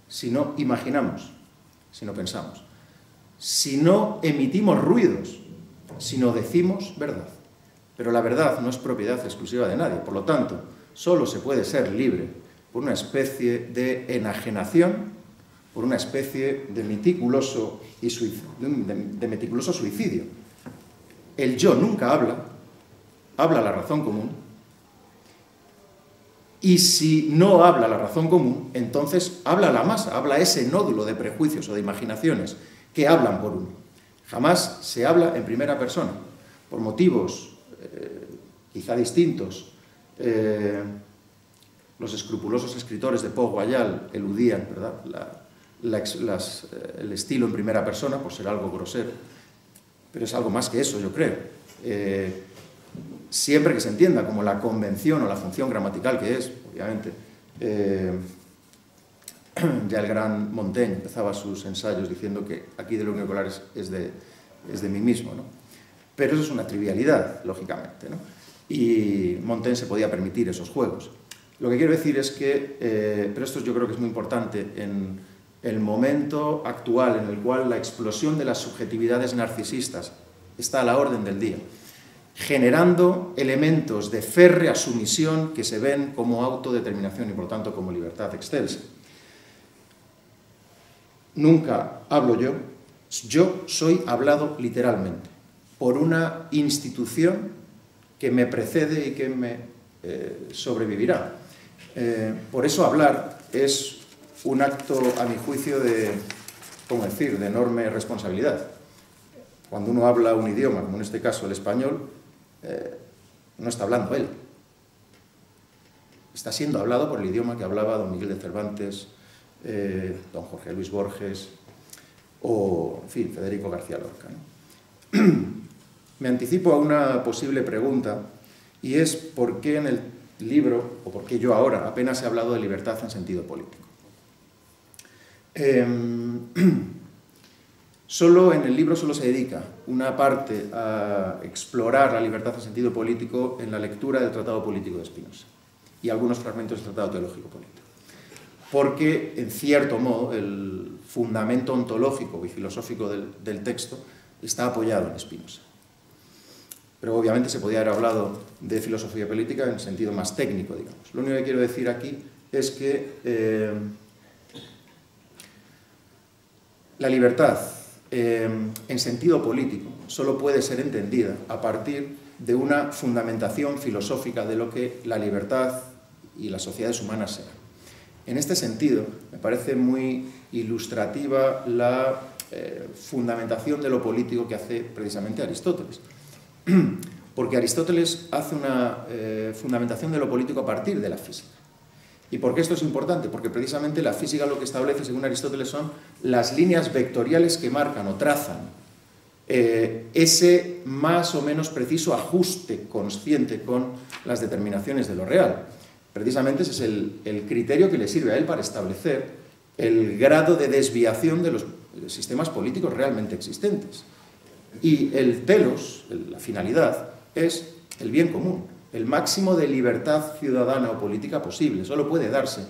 si no imaginamos, si no pensamos, si no emitimos ruidos, si no decimos verdad. Pero la verdad no es propiedad exclusiva de nadie, por lo tanto, solo se puede ser libre por una especie de enajenación, por una especie de meticuloso suicidio. El yo nunca habla la razón común, y si no habla la razón común, entonces habla la masa, habla ese nódulo de prejuicios o de imaginaciones que hablan por uno. Jamás se habla en primera persona, por motivos quizá distintos. Los escrupulosos escritores de Port Royal eludían, ¿verdad?, el estilo en primera persona por ser algo grosero, pero es algo más que eso, yo creo. Siempre que se entienda como la convención o la función gramatical que es, obviamente, ya el gran Montaigne empezaba sus ensayos diciendo que aquí de lo único que hablar es de mí mismo, ¿no? Pero eso es una trivialidad, lógicamente, ¿no? Y Montaigne se podía permitir esos juegos. Lo que quiero decir es que, pero esto yo creo que es muy importante, en el momento actual en el cual la explosión de las subjetividades narcisistas está a la orden del día, generando elementos de férrea sumisión que se ven como autodeterminación y por lo tanto como libertad excelsa. Nunca hablo yo soy hablado literalmente por una institución que me precede y que me sobrevivirá. Por eso hablar es un acto, a mi juicio, de ¿cómo decir?, de enorme responsabilidad. Cuando uno habla un idioma, como en este caso el español, no está hablando él. Está siendo hablado por el idioma que hablaba don Miguel de Cervantes, don Jorge Luis Borges o, en fin, Federico García Lorca, ¿no? Me anticipo a una posible pregunta, y es por qué en el libro, o por qué yo ahora apenas he hablado de libertad en sentido político. En el libro solo se dedica una parte a explorar la libertad en sentido político en la lectura del Tratado Político de Spinoza y algunos fragmentos del Tratado Teológico Político. Porque, en cierto modo, el fundamento ontológico y filosófico del texto está apoyado en Spinoza. Pero obviamente se podía haber hablado de filosofía política en sentido más técnico, digamos. Lo único que quiero decir aquí es que la libertad en sentido político solo puede ser entendida a partir de una fundamentación filosófica de lo que la libertad y las sociedades humanas serán. En este sentido, me parece muy ilustrativa la fundamentación de lo político que hace precisamente Aristóteles. Porque Aristóteles hace una fundamentación de lo político a partir de la física. ¿Y por qué esto es importante? Porque precisamente la física lo que establece, según Aristóteles, son las líneas vectoriales que marcan o trazan ese más o menos preciso ajuste consciente con las determinaciones de lo real. Precisamente ese es el criterio que le sirve a él para establecer el grado de desviación de los sistemas políticos realmente existentes. Y el telos, la finalidad, es el bien común, el máximo de libertad ciudadana o política posible. Solo puede darse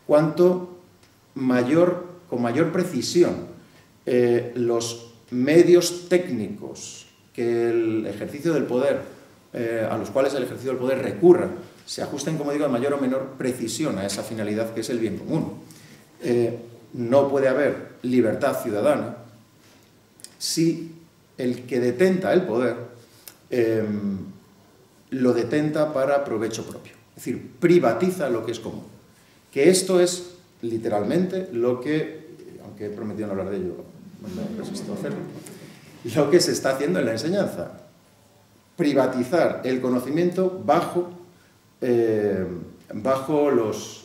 con mayor precisión los medios técnicos que el ejercicio del poder, a los cuales el ejercicio del poder recurra, se ajusten, como digo, a mayor o menor precisión a esa finalidad que es el bien común. No puede haber libertad ciudadana si el que detenta el poder lo detenta para provecho propio. Es decir, privatiza lo que es común. Que esto es literalmente lo que, aunque he prometido no hablar de ello, no me resisto a hacerlo, lo que se está haciendo en la enseñanza. Privatizar el conocimiento bajo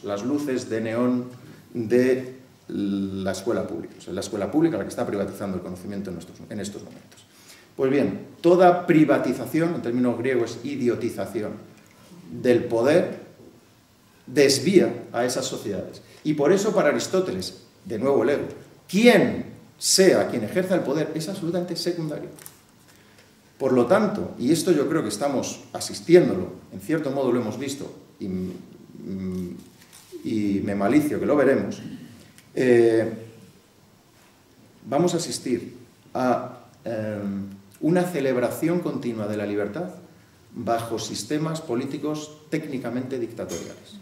las luces de neón de la escuela pública. O sea, la escuela pública la que está privatizando el conocimiento en estos momentos. Pues bien, toda privatización, en términos griegos idiotización, del poder desvía a esas sociedades. Y por eso para Aristóteles, de nuevo el ego, quien sea quien ejerza el poder es absolutamente secundario. Por lo tanto, y esto yo creo que estamos asistiéndolo, en cierto modo lo hemos visto, y me malicio que lo veremos, vamos a asistir a una celebración continua de la libertad bajo sistemas políticos técnicamente dictatoriales.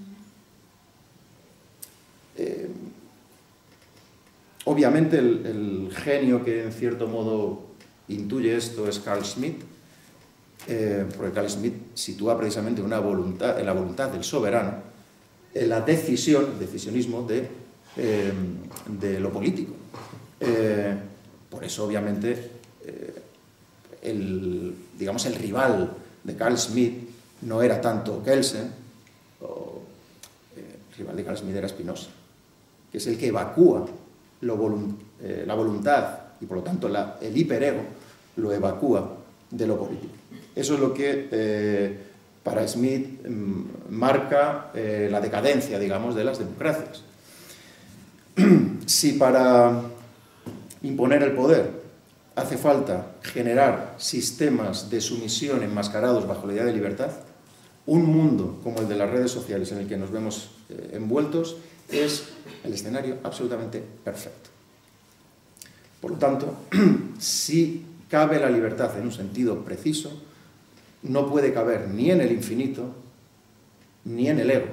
Obviamente el genio que en cierto modo intuye esto es Carl Schmitt, porque Carl Schmitt sitúa precisamente en la voluntad del soberano, en la decisión, el decisionismo de lo político. Por eso, obviamente, el rival de Carl Schmitt no era tanto Kelsen, el rival de Carl Schmitt era Spinoza, que es el que evacúa la voluntad y, por lo tanto, el hiperego lo evacúa de lo político. Eso es lo que para Schmitt marca la decadencia, digamos, de las democracias. Si para imponer el poder hace falta generar sistemas de sumisión enmascarados bajo la idea de libertad, un mundo como el de las redes sociales en el que nos vemos envueltos es el escenario absolutamente perfecto. Por lo tanto, si cabe la libertad en un sentido preciso, no puede caber ni en el infinito ni en el ego.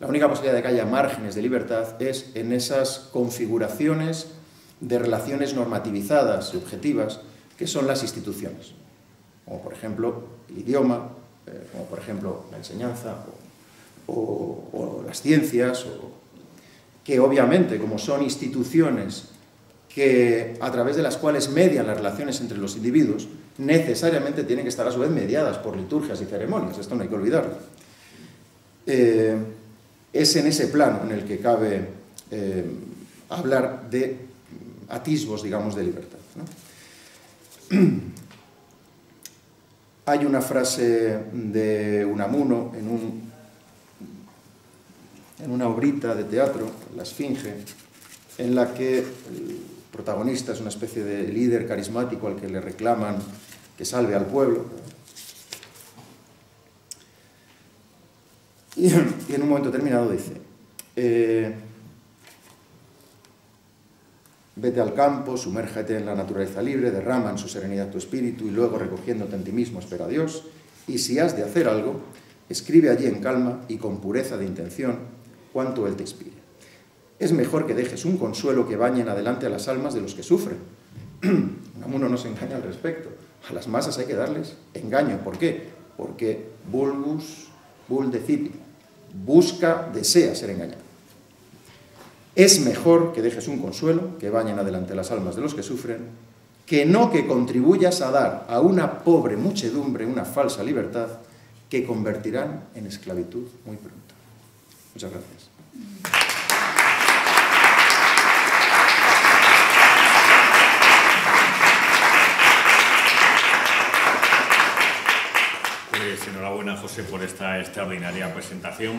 La única posibilidad de que haya márgenes de libertad es en esas configuraciones de relaciones normativizadas y objetivas que son las instituciones, como por ejemplo el idioma, como por ejemplo la enseñanza o las ciencias, que obviamente, como son instituciones que a través de las cuales median las relaciones entre los individuos, necesariamente tienen que estar a su vez mediadas por liturgias y ceremonias, esto no hay que olvidarlo. Es en ese plano en el que cabe hablar de atisbos, digamos, de libertad, ¿no? Hay una frase de Unamuno en una obrita de teatro, La Esfinge, en la que el protagonista es una especie de líder carismático al que le reclaman que salve al pueblo. Y en un momento determinado dice, vete al campo, sumérgete en la naturaleza libre, derrama en su serenidad tu espíritu y luego recogiéndote en ti mismo espera a Dios. Y si has de hacer algo, escribe allí en calma y con pureza de intención cuanto Él te inspire. Es mejor que dejes un consuelo que bañe en adelante a las almas de los que sufren. Uno no se engaña al respecto. A las masas hay que darles engaño. ¿Por qué? Porque vulgus vulnecipit. Busca, desea ser engañado. Es mejor que dejes un consuelo que bañe en adelante a las almas de los que sufren, que no que contribuyas a dar a una pobre muchedumbre una falsa libertad que convertirán en esclavitud muy pronto. Muchas gracias. Pues enhorabuena, José, por esta extraordinaria presentación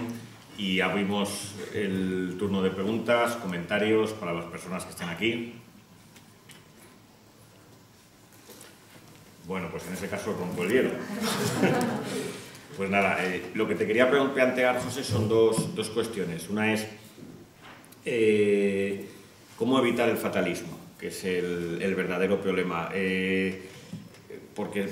y abrimos el turno de preguntas, comentarios para las personas que estén aquí. Bueno, pues en ese caso rompo el hielo. Pues nada, lo que te quería plantear, José, son dos cuestiones. Una es cómo evitar el fatalismo, que es el verdadero problema. Porque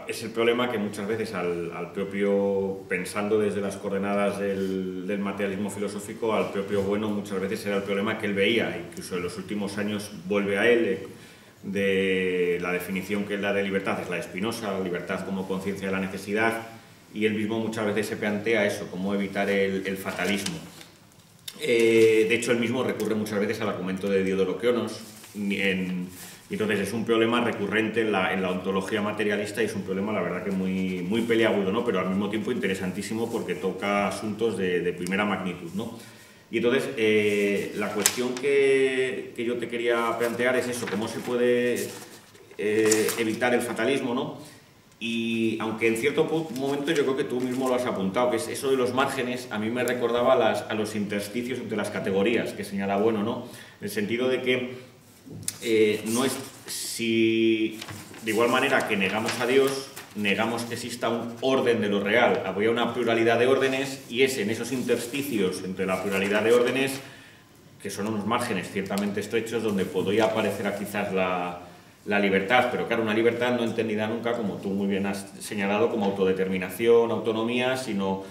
es el problema que muchas veces al propio, pensando desde las coordenadas del materialismo filosófico, al propio Bueno muchas veces era el problema que él veía, incluso en los últimos años vuelve a él, de la definición que él da de libertad, es la de Spinoza, libertad como conciencia de la necesidad, y él mismo muchas veces se plantea eso, cómo evitar el fatalismo. De hecho, él mismo recurre muchas veces al argumento de Diodoro Keonos, entonces es un problema recurrente en la ontología materialista y es un problema, la verdad, que muy peliagudo, ¿no? Pero al mismo tiempo interesantísimo porque toca asuntos de primera magnitud, ¿no? Y entonces la cuestión que yo te quería plantear es eso, cómo se puede evitar el fatalismo, ¿no? Y aunque en cierto momento yo creo que tú mismo lo has apuntado, que es eso de los márgenes, a mí me recordaba a los intersticios entre las categorías que señala Bueno, ¿no? En el sentido de que no es si de igual manera que negamos a Dios, negamos que exista un orden de lo real. Habría una pluralidad de órdenes y es en esos intersticios entre la pluralidad de órdenes, que son unos márgenes ciertamente estrechos, donde podría aparecer quizás la libertad, pero claro, una libertad no entendida nunca, como tú muy bien has señalado, como autodeterminación, autonomía, sino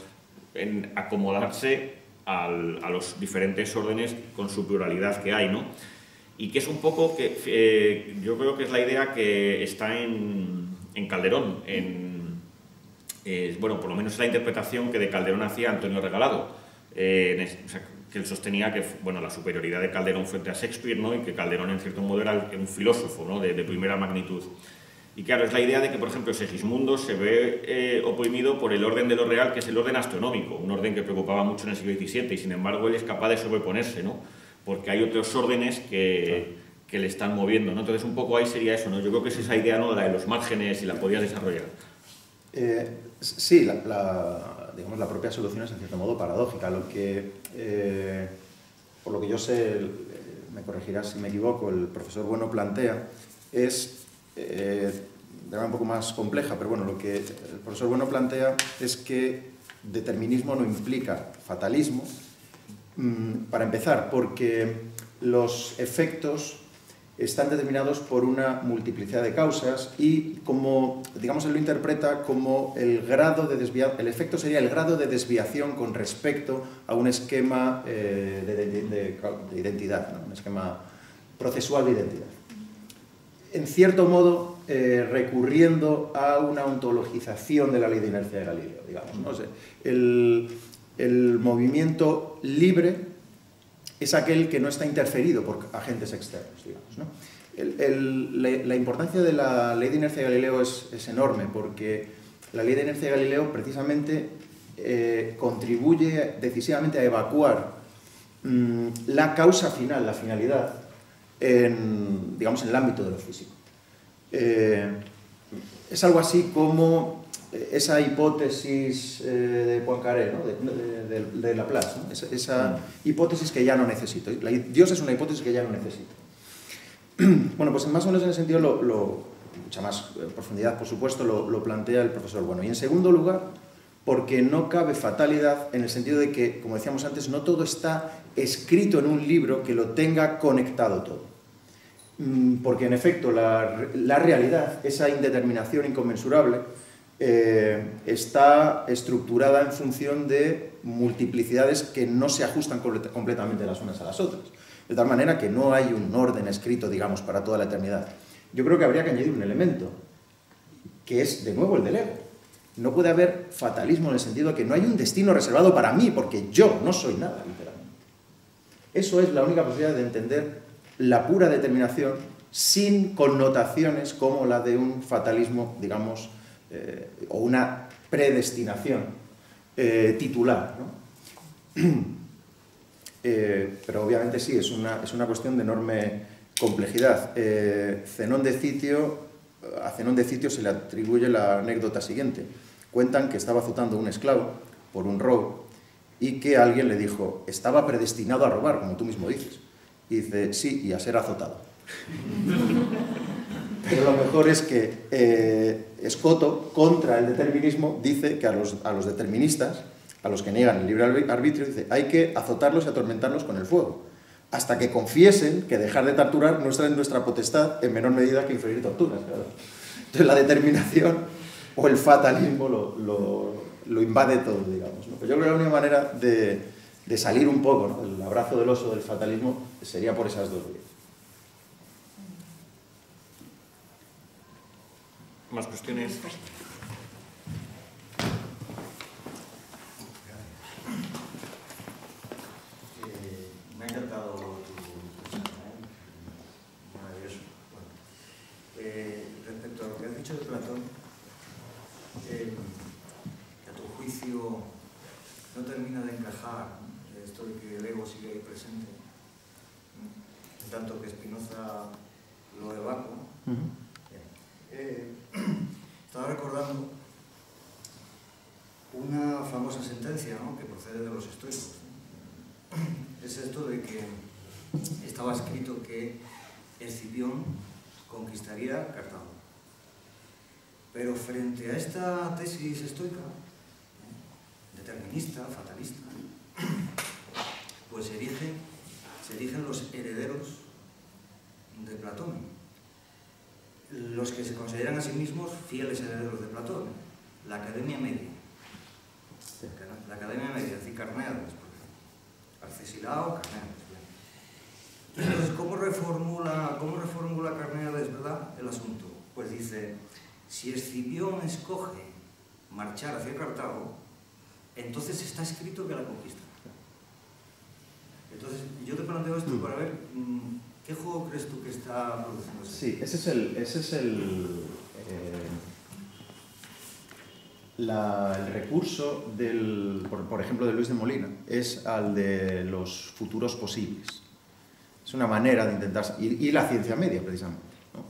en acomodarse a los diferentes órdenes con su pluralidad que hay, ¿no? Y que es un poco, que yo creo que es la idea que está en Calderón, bueno, por lo menos es la interpretación que de Calderón hacía Antonio Regalado, o sea, que él sostenía que, bueno, la superioridad de Calderón frente a Shakespeare, ¿no? Y que Calderón en cierto modo era un filósofo, ¿no? de primera magnitud. Y claro, es la idea de que, por ejemplo, Segismundo se ve oprimido por el orden de lo real, que es el orden astronómico, un orden que preocupaba mucho en el siglo XVII, y sin embargo él es capaz de sobreponerse, ¿no? Porque hay otros órdenes que le están moviendo, ¿no? Entonces un poco ahí sería eso, ¿no? Yo creo que es esa idea, ¿no? La de los márgenes, y la podías desarrollar. Sí, digamos, la propia solución es en cierto modo paradójica. Por lo que yo sé, me corregirás si me equivoco, el profesor Bueno plantea es de manera un poco más compleja, pero bueno, lo que el profesor Bueno plantea es que determinismo no implica fatalismo, para empezar, porque los efectos están determinados por una multiplicidad de causas y, como, digamos, él lo interpreta como el efecto sería el grado de desviación con respecto a un esquema de identidad, ¿no? Un esquema procesual de identidad. En cierto modo, recurriendo a una ontologización de la ley de inercia de Galileo, digamos, ¿no? O sea, el movimiento libre es aquel que no está interferido por agentes externos, digamos, ¿no? La importancia de la ley de inercia de Galileo es enorme, porque la ley de inercia de Galileo precisamente contribuye decisivamente a evacuar la causa final, la finalidad, digamos, en el ámbito de lo físico. Es algo así como esa hipótesis de Poincaré, ¿no? de Laplace, ¿no? Esa hipótesis que ya no necesito. Dios es una hipótesis que ya no necesito. Bueno, pues más o menos en ese sentido, mucha más profundidad, por supuesto, lo plantea el profesor Bueno. Y en segundo lugar, porque no cabe fatalidad en el sentido de que, como decíamos antes, no todo está escrito en un libro que lo tenga conectado todo. Porque en efecto la realidad, esa indeterminación inconmensurable, está estructurada en función de multiplicidades que no se ajustan completamente las unas a las otras. De tal manera que no hay un orden escrito, digamos, para toda la eternidad. Yo creo que habría que añadir un elemento, que es, de nuevo, el del ego. No puede haber fatalismo en el sentido de que no hay un destino reservado para mí, porque yo no soy nada, literalmente. Eso es la única posibilidad de entender la pura determinación sin connotaciones como la de un fatalismo, digamos, o una predestinación titular, ¿no? Pero obviamente sí, es una cuestión de enorme complejidad. A Zenón de Citio se le atribuye la anécdota siguiente. Cuentan que estaba azotando a un esclavo por un robo y que alguien le dijo: estaba predestinado a robar, como tú mismo dices. Y dice: sí, y a ser azotado. Pero lo mejor es que Escoto, contra el determinismo, dice que a los deterministas, a los que niegan el libre arbitrio, dice: hay que azotarlos y atormentarlos con el fuego, hasta que confiesen que dejar de torturar no está en nuestra potestad en menor medida que inferir torturas. Claro. Entonces la determinación o el fatalismo lo invade todo, digamos, ¿no? Pues yo creo que la única manera de salir un poco, ¿no?, del abrazo del oso del fatalismo sería por esas dos vías. ¿Más cuestiones? Me ha encantado tu charla, maravilloso. Bueno, respecto a lo que has dicho de Platón, a tu juicio no termina de encajar esto de que el ego sigue ahí presente, en tanto que Spinoza lo evacua. Estaba recordando una famosa sentencia, ¿no?, que procede de los estoicos. Es esto de que estaba escrito que Escipión conquistaría Cartago. Pero frente a esta tesis estoica, determinista, fatalista, pues se erigen los herederos de Platón. Los que se consideran a sí mismos fieles herederos de Platón, la Academia Media. La Academia Media, es decir, Carneades, Arcesilao, Carneades. Entonces, ¿cómo reformula Carneades, verdad, el asunto? Pues dice: si Escipión escoge marchar hacia Cartago, entonces está escrito que la conquista. Entonces, yo te planteo esto para ver ¿qué juego crees tú que está produciendo? Sí, ese es el recurso por ejemplo, de Luis de Molina, es al de los futuros posibles. Es una manera de intentar, y la ciencia media precisamente, ¿no?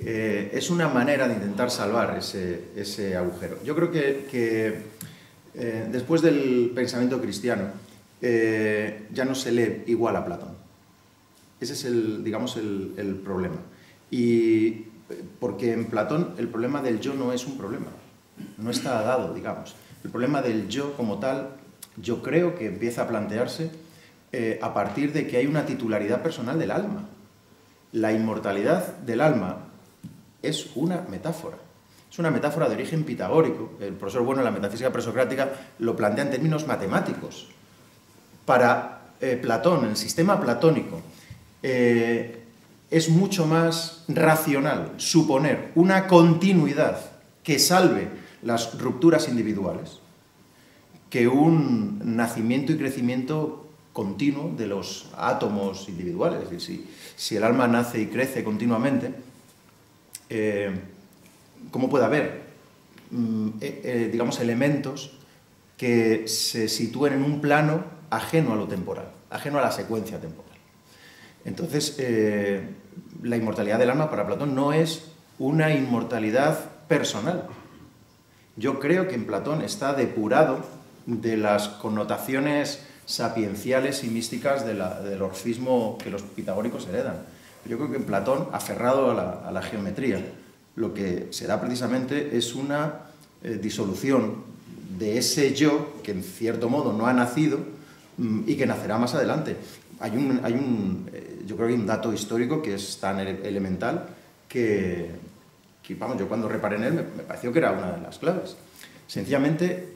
Es una manera de intentar salvar ese agujero. Yo creo que después del pensamiento cristiano ya no se lee igual a Platón. Ese es digamos, el problema. Y porque en Platón el problema del yo no es un problema, no está dado, digamos. El problema del yo como tal, yo creo que empieza a plantearse a partir de que hay una titularidad personal del alma. La inmortalidad del alma es una metáfora. Es una metáfora de origen pitagórico. El profesor Bueno en la metafísica presocrática lo plantea en términos matemáticos. Para Platón, el sistema platónico, es mucho más racional suponer una continuidad que salve las rupturas individuales que un nacimiento y crecimiento continuo de los átomos individuales. Es decir, si el alma nace y crece continuamente, ¿cómo puede haber, digamos, elementos que se sitúen en un plano ajeno a lo temporal, ajeno a la secuencia temporal? Entonces, la inmortalidad del alma para Platón no es una inmortalidad personal. Yo creo que en Platón está depurado de las connotaciones sapienciales y místicas del orfismo que los pitagóricos heredan. Yo creo que en Platón, aferrado a la geometría, lo que se da precisamente es una disolución de ese yo que en cierto modo no ha nacido y que nacerá más adelante. Yo creo que hay un dato histórico que es tan elemental que vamos, yo cuando reparé en él me pareció que era una de las claves. Sencillamente,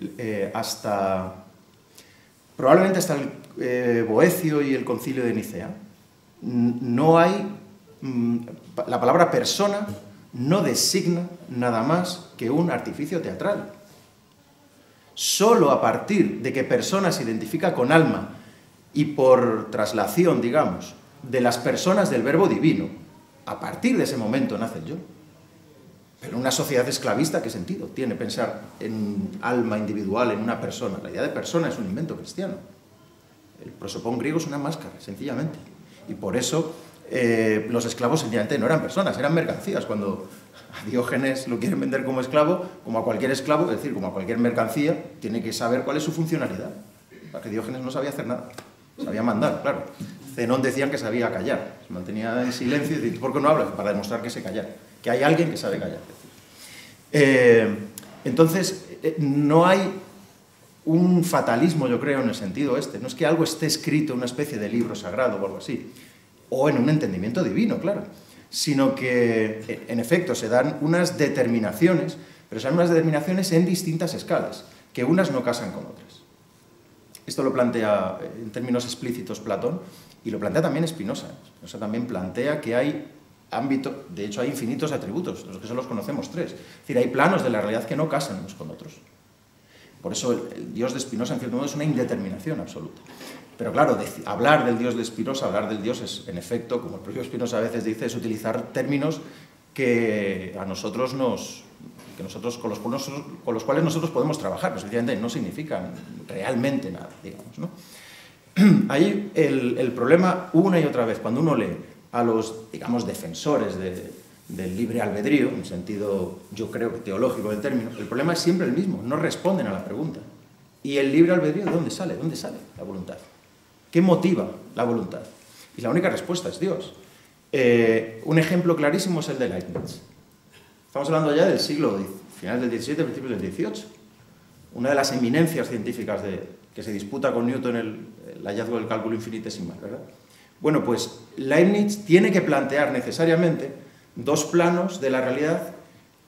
probablemente hasta el Boecio y el Concilio de Nicea, no hay, la palabra persona no designa nada más que un artificio teatral. Solo a partir de que persona se identifica con alma y por traslación, digamos, de las personas del verbo divino, a partir de ese momento nace el yo. Pero en una sociedad esclavista, ¿qué sentido tiene pensar en alma individual, en una persona? La idea de persona es un invento cristiano. El prosopón griego es una máscara, sencillamente. Y por eso los esclavos sencillamente no eran personas, eran mercancías. Cuando a Diógenes lo quieren vender como esclavo, como a cualquier esclavo, es decir, como a cualquier mercancía, tiene que saber cuál es su funcionalidad. Para que Diógenes no sabía hacer nada, sabía mandar, claro. Zenón decían que sabía callar, se mantenía en silencio y decía, ¿por qué no hablas? Para demostrar que se callara, que hay alguien que sabe callar. Entonces, no hay un fatalismo, yo creo, en el sentido este. No es que algo esté escrito en una especie de libro sagrado o algo así, o en un entendimiento divino, claro, sino que, en efecto, se dan unas determinaciones, pero son unas determinaciones en distintas escalas, que unas no casan con otras. Esto lo plantea en términos explícitos Platón, y lo plantea también Spinoza. Spinoza también plantea que hay ámbito, de hecho hay infinitos atributos, los que solo los conocemos tres. Es decir, hay planos de la realidad que no casan unos con otros. Por eso el Dios de Spinoza, en cierto modo, es una indeterminación absoluta. Pero claro, hablar del Dios de Spinoza, hablar del Dios es, en efecto, como el propio Spinoza a veces dice, es utilizar términos que a nosotros con los cuales nosotros podemos trabajar, pero sencillamente no significan realmente nada, digamos, ¿no? Ahí el problema, una y otra vez, cuando uno lee a los, digamos, defensores del libre albedrío, en sentido, yo creo, teológico del término, el problema es siempre el mismo, no responden a la pregunta. ¿Y el libre albedrío de dónde sale? ¿Dónde sale la voluntad? ¿Qué motiva la voluntad? Y la única respuesta es Dios. Un ejemplo clarísimo es el de Leibniz. Estamos hablando ya del siglo final del XVII, principios del XVIII. Una de las eminencias científicas que se disputa con Newton el hallazgo del cálculo infinitesimal, ¿verdad? Bueno, pues Leibniz tiene que plantear necesariamente dos planos de la realidad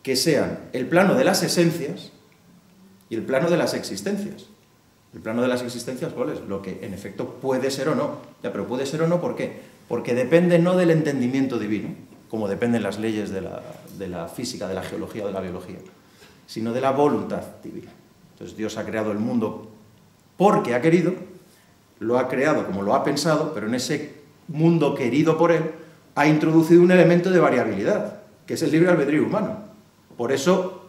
que sean el plano de las esencias y el plano de las existencias. El plano de las existencias, ¿cuál es? Lo que en efecto puede ser o no. Ya, pero puede ser o no, ¿por qué? Porque depende no del entendimiento divino, como dependen las leyes de la física, de la geología o de la biología, sino de la voluntad divina. Entonces Dios ha creado el mundo porque ha querido, lo ha creado como lo ha pensado, pero en ese mundo querido por él ha introducido un elemento de variabilidad, que es el libre albedrío humano. Por eso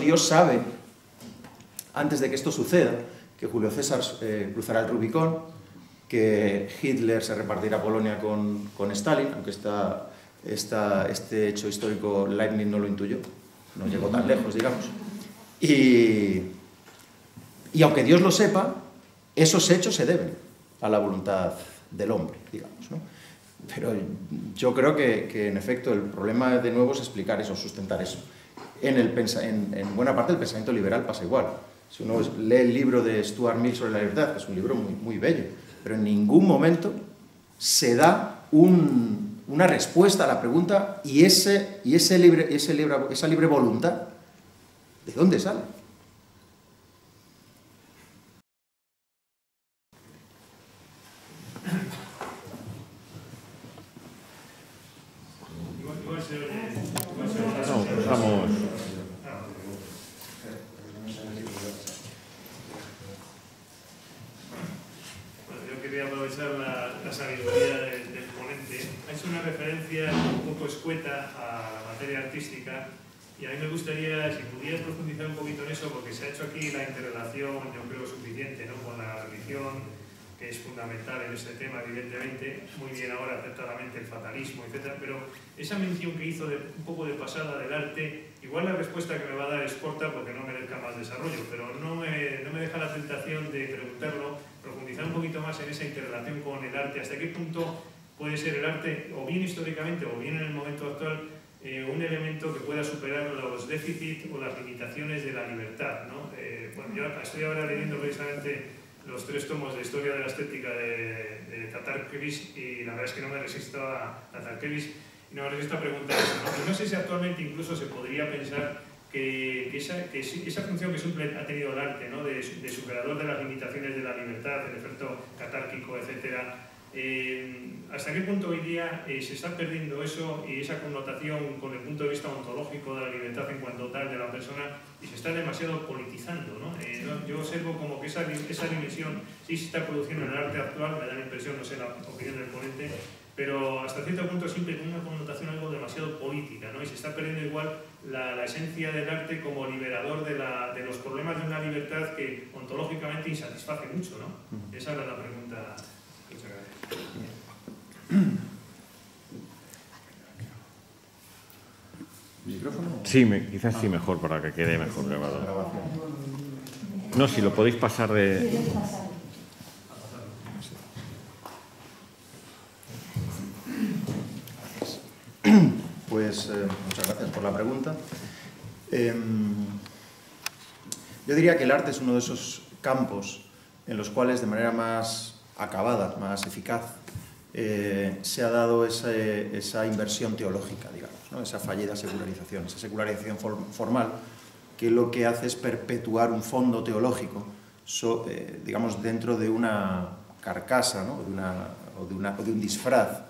Dios sabe, antes de que esto suceda, que Julio César cruzará el Rubicón, que Hitler se repartirá Polonia con Stalin, aunque este hecho histórico Leibniz no lo intuyó, no llegó tan lejos, digamos. Y aunque Dios lo sepa, esos hechos se deben a la voluntad del hombre, digamos, ¿no? Pero yo creo que en efecto el problema de nuevo es explicar eso, sustentar eso. En buena parte del pensamiento liberal pasa igual. Si uno lee el libro de Stuart Mill sobre la libertad, que es un libro muy, muy bello, pero en ningún momento se da una respuesta a la pregunta y esa libre voluntad, ¿de dónde sale? aprovechar la sabiduría del ponente. Ha hecho una referencia un poco escueta a la materia artística y a mí me gustaría, si pudieras profundizar un poquito en eso, porque se ha hecho aquí la interrelación, yo creo, suficiente, ¿no?, con la religión, que es fundamental en este tema, evidentemente, muy bien ahora acertadamente el fatalismo, etc. Pero esa mención que hizo un poco de pasada del arte, igual la respuesta que me va a dar es corta porque no merezca más desarrollo, pero no me deja la tentación de preguntarlo, profundizar un poquito más en esa interrelación con el arte, hasta qué punto puede ser el arte, o bien históricamente o bien en el momento actual, un elemento que pueda superar los déficits o las limitaciones de la libertad, ¿no? Bueno, yo estoy ahora leyendo precisamente los 3 tomos de Historia de la Estética de Tatarkiewicz y la verdad es que no me resisto a Tatarkiewicz y no me resisto a preguntar eso, ¿no? Y no sé si actualmente incluso se podría pensar que esa función que siempre ha tenido el arte, ¿no?, de superador de las limitaciones de la libertad, el efecto catárquico, etcétera, ¿hasta qué punto hoy día se está perdiendo eso y esa connotación con el punto de vista ontológico de la libertad en cuanto tal de la persona y se está demasiado politizando, ¿no? Yo observo como que esa dimensión sí se está produciendo en el arte actual, me da la impresión, no sé la opinión del ponente, pero hasta cierto punto siempre con una connotación algo demasiado política, ¿no? Y se está perdiendo igual la esencia del arte como liberador de los problemas de una libertad que ontológicamente insatisface mucho, ¿no? Esa era la pregunta. Muchas gracias. ¿Micrófono? Sí, quizás sí mejor, para que quede mejor grabado. No, si lo podéis pasar de... Pues muchas gracias por la pregunta. Yo diría que el arte es uno de esos campos en los cuales de manera más acabada, más eficaz, se ha dado esa inversión teológica, digamos, ¿no?, esa fallida secularización, esa secularización formal, que lo que hace es perpetuar un fondo teológico, digamos, dentro de una carcasa, ¿no?, o de un disfraz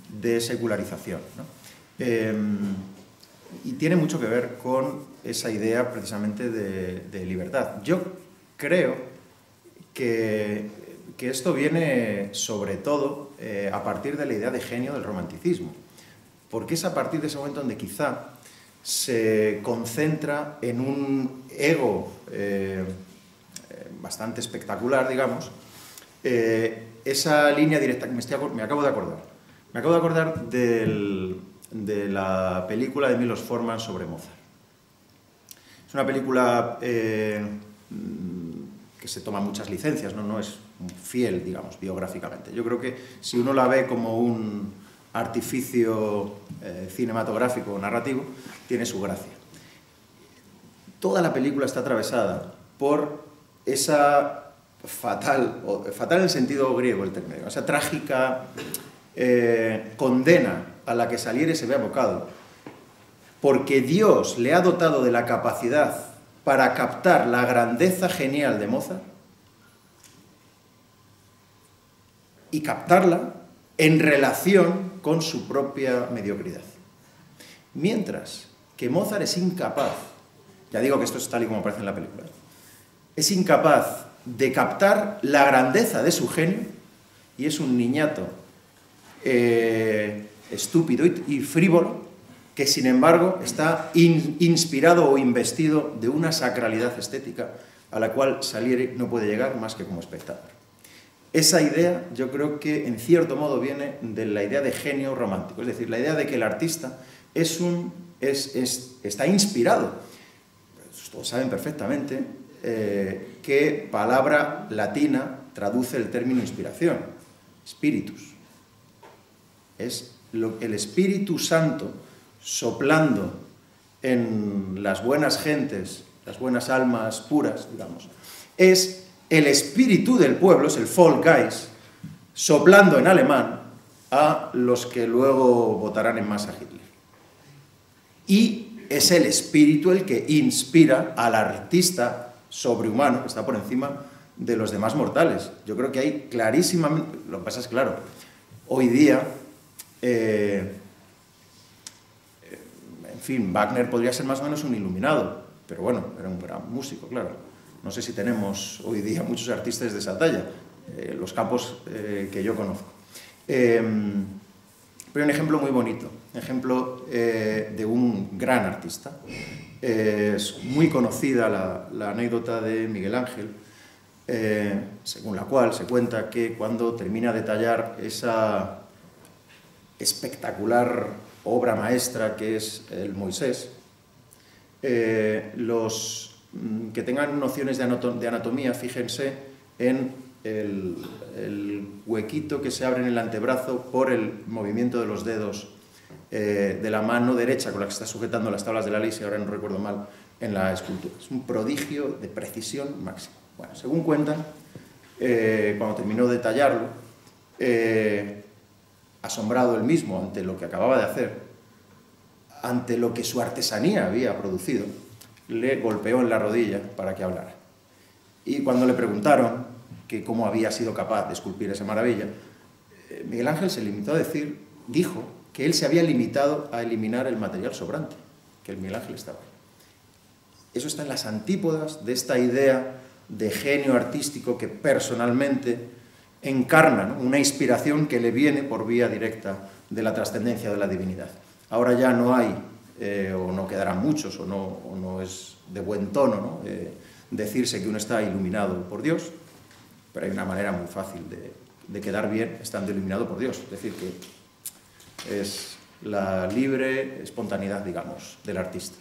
de secularización, ¿no? Y tiene mucho que ver con esa idea precisamente de libertad. Yo creo que esto viene sobre todo a partir de la idea de genio del romanticismo, porque es a partir de ese momento donde quizá se concentra en un ego bastante espectacular, digamos, esa línea directa, me acabo de acordar de la película de Milos Forman sobre Mozart. Es una película que se toma muchas licencias, no es fiel, digamos, biográficamente. Yo creo que si uno la ve como un artificio cinematográfico o narrativo, tiene su gracia. Toda la película está atravesada por esa fatal en el sentido griego el término, esa trágica condena a la que Salieri se ve abocado, porque Dios le ha dotado de la capacidad para captar la grandeza genial de Mozart y captarla en relación con su propia mediocridad. Mientras que Mozart es incapaz, ya digo que esto es tal y como aparece en la película, es incapaz de captar la grandeza de su genio y es un niñato estúpido y frívolo que sin embargo está inspirado o investido de una sacralidad estética a la cual Salieri no puede llegar más que como espectador. Esa idea yo creo que en cierto modo viene de la idea de genio romántico, es decir, la idea de que el artista está inspirado. Todos saben perfectamente qué palabra latina traduce el término inspiración, spiritus. Es el Espíritu Santo soplando en las buenas gentes, las buenas almas puras, digamos. Es el espíritu del pueblo, es el Volksgeist, soplando en alemán a los que luego votarán en masa a Hitler. Y es el espíritu el que inspira al artista sobrehumano, que está por encima de los demás mortales. Yo creo que hay clarísimamente... Lo que pasa es, claro, hoy día... en fin, Wagner podría ser más o menos un iluminado, pero bueno, era un gran músico, claro. No sé si tenemos hoy día muchos artistas de esa talla, los campos que yo conozco. Pero un ejemplo muy bonito, ejemplo de un gran artista. Es muy conocida la anécdota de Miguel Ángel, según la cual se cuenta que cuando termina de tallar esa espectacular obra maestra que es el Moisés, los que tengan nociones de anatomía, fíjense en el huequito que se abre en el antebrazo por el movimiento de los dedos de la mano derecha con la que está sujetando las tablas de la ley, si ahora no recuerdo mal, en la escultura. Es un prodigio de precisión máxima. Bueno, según cuentan, cuando terminó de tallarlo, asombrado él mismo ante lo que acababa de hacer, ante lo que su artesanía había producido, le golpeó en la rodilla para que hablara. Y cuando le preguntaron que cómo había sido capaz de esculpir esa maravilla, Miguel Ángel se limitó a dijo que él se había limitado a eliminar el material sobrante, que el Miguel Ángel estaba ahí. Eso está en las antípodas de esta idea de genio artístico que personalmente encarna, ¿no?, una inspiración que le viene por vía directa de la trascendencia de la divinidad. Ahora ya no hay, o no quedarán muchos, o no es de buen tono, ¿no?, decirse que uno está iluminado por Dios, pero hay una manera muy fácil de quedar bien estando iluminado por Dios, es decir, que es la libre espontaneidad, digamos, del artista.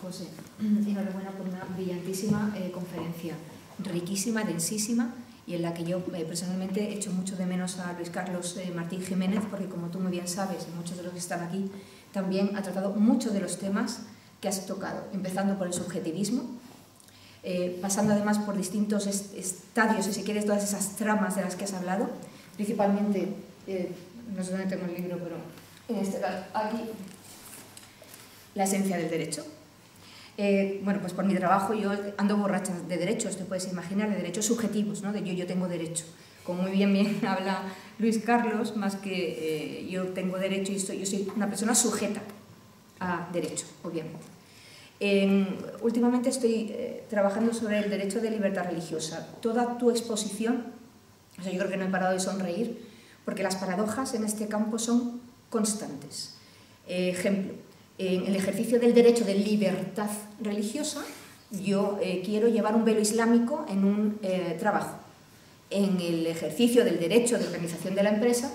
José, enhorabuena por una brillantísima conferencia, riquísima, densísima, y en la que yo personalmente echo mucho de menos a Luis Carlos Martín Jiménez, porque como tú muy bien sabes, y muchos de los que están aquí, también ha tratado muchos de los temas que has tocado, empezando por el subjetivismo, pasando además por distintos estadios, si quieres, todas esas tramas de las que has hablado, principalmente, no sé dónde tengo el libro, pero en este caso, aquí, la esencia del derecho. Bueno, pues por mi trabajo yo ando borracha de derechos, te puedes imaginar, de derechos subjetivos, ¿no? De yo tengo derecho. Como muy bien habla Luis Carlos, más que yo tengo derecho, y yo soy una persona sujeta a derecho, obviamente. Últimamente estoy trabajando sobre el derecho de libertad religiosa. Toda tu exposición, o sea, yo creo que no he parado de sonreír, porque las paradojas en este campo son constantes. Ejemplo, en el ejercicio del derecho de libertad religiosa, yo quiero llevar un velo islámico en un trabajo. En el ejercicio del derecho de organización de la empresa,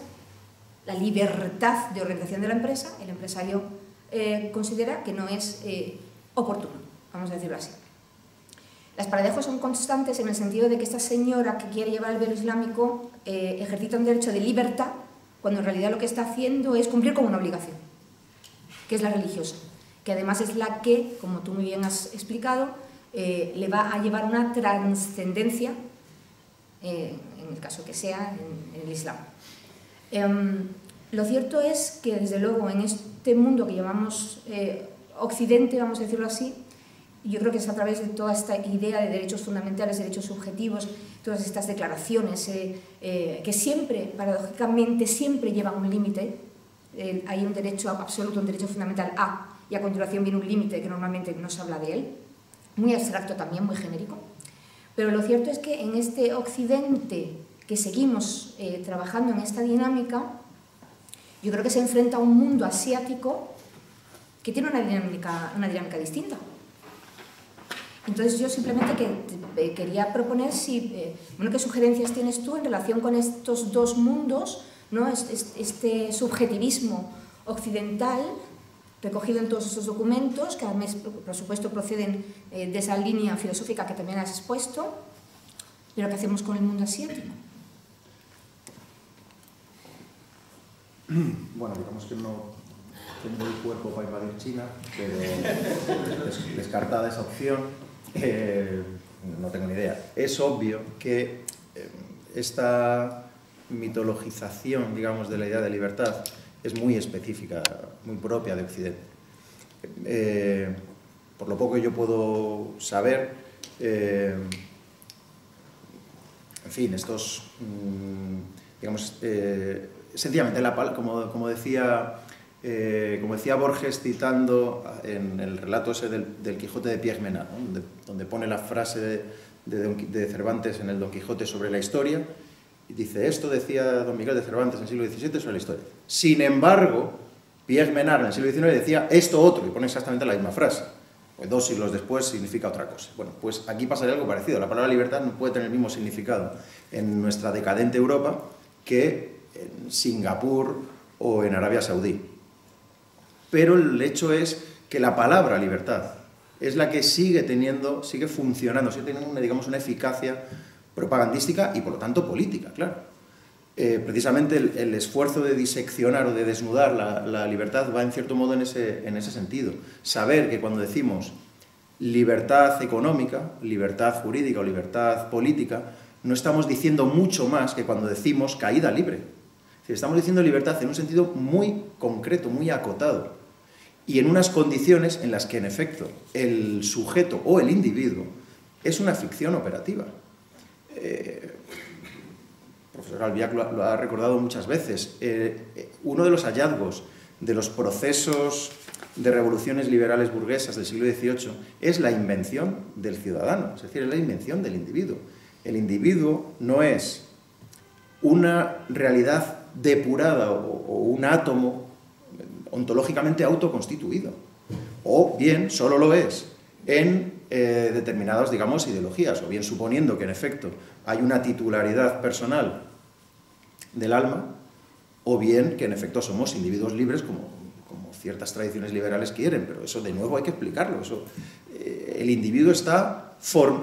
la libertad de organización de la empresa, el empresario considera que no es oportuno, vamos a decirlo así. Las paradojas son constantes en el sentido de que esta señora que quiere llevar el velo islámico ejercita un derecho de libertad, cuando en realidad lo que está haciendo es cumplir con una obligación, que es la religiosa, que además es la que, como tú muy bien has explicado, le va a llevar una trascendencia, en el caso que sea, en el Islam. Lo cierto es que, desde luego, en este mundo que llamamos Occidente, vamos a decirlo así, yo creo que es a través de toda esta idea de derechos fundamentales, derechos subjetivos, todas estas declaraciones que siempre, paradójicamente, siempre llevan un límite. Hay un derecho absoluto, un derecho fundamental A, y a continuación viene un límite que normalmente no se habla de él, muy abstracto también, muy genérico. Pero lo cierto es que en este Occidente que seguimos trabajando en esta dinámica, yo creo que se enfrenta a un mundo asiático que tiene una dinámica distinta. Entonces yo simplemente quería proponer qué sugerencias tienes tú en relación con estos dos mundos, ¿no? Este subjetivismo occidental recogido en todos estos documentos, que además, por supuesto, proceden de esa línea filosófica que también has expuesto, pero ¿qué hacemos con el mundo asiático? Bueno, digamos que no tengo el cuerpo para invadir China, pero descartada esa opción, no tengo ni idea. Es obvio que esta mitologización, digamos, de la idea de libertad es muy específica, muy propia de Occidente. Por lo poco que yo puedo saber, en fin, estos, digamos, sencillamente, como decía como decía Borges citando en el relato ese del Quijote de Pierre Menard, ¿no? donde pone la frase de Cervantes en el Don Quijote sobre la historia, y dice, esto decía Don Miguel de Cervantes en el siglo XVII sobre la historia. Sin embargo, Pierre Menard en el siglo XIX decía esto otro, y pone exactamente la misma frase. Pues 2 siglos después significa otra cosa. Bueno, pues aquí pasaría algo parecido. La palabra libertad no puede tener el mismo significado en nuestra decadente Europa que en Singapur o en Arabia Saudí. Pero el hecho es que la palabra libertad es la que sigue funcionando, sigue teniendo digamos, una eficacia propagandística y por lo tanto política, claro. Precisamente el esfuerzo de diseccionar o de desnudar la libertad va en cierto modo en ese sentido. Saber que cuando decimos libertad económica, libertad jurídica o libertad política, no estamos diciendo mucho más que cuando decimos caída libre. Es decir, estamos diciendo libertad en un sentido muy concreto, muy acotado, y en unas condiciones en las que, en efecto, el sujeto o el individuo es una ficción operativa. El profesor Albiach lo ha recordado muchas veces. Uno de los hallazgos de los procesos de revoluciones liberales burguesas del siglo XVIII es la invención del ciudadano, es decir, es la invención del individuo. El individuo no es una realidad depurada o un átomo ontológicamente autoconstituido, o bien solo lo es en determinadas, digamos, ideologías, o bien suponiendo que en efecto hay una titularidad personal del alma, o bien que en efecto somos individuos libres como ciertas tradiciones liberales quieren, pero eso de nuevo hay que explicarlo. El individuo está,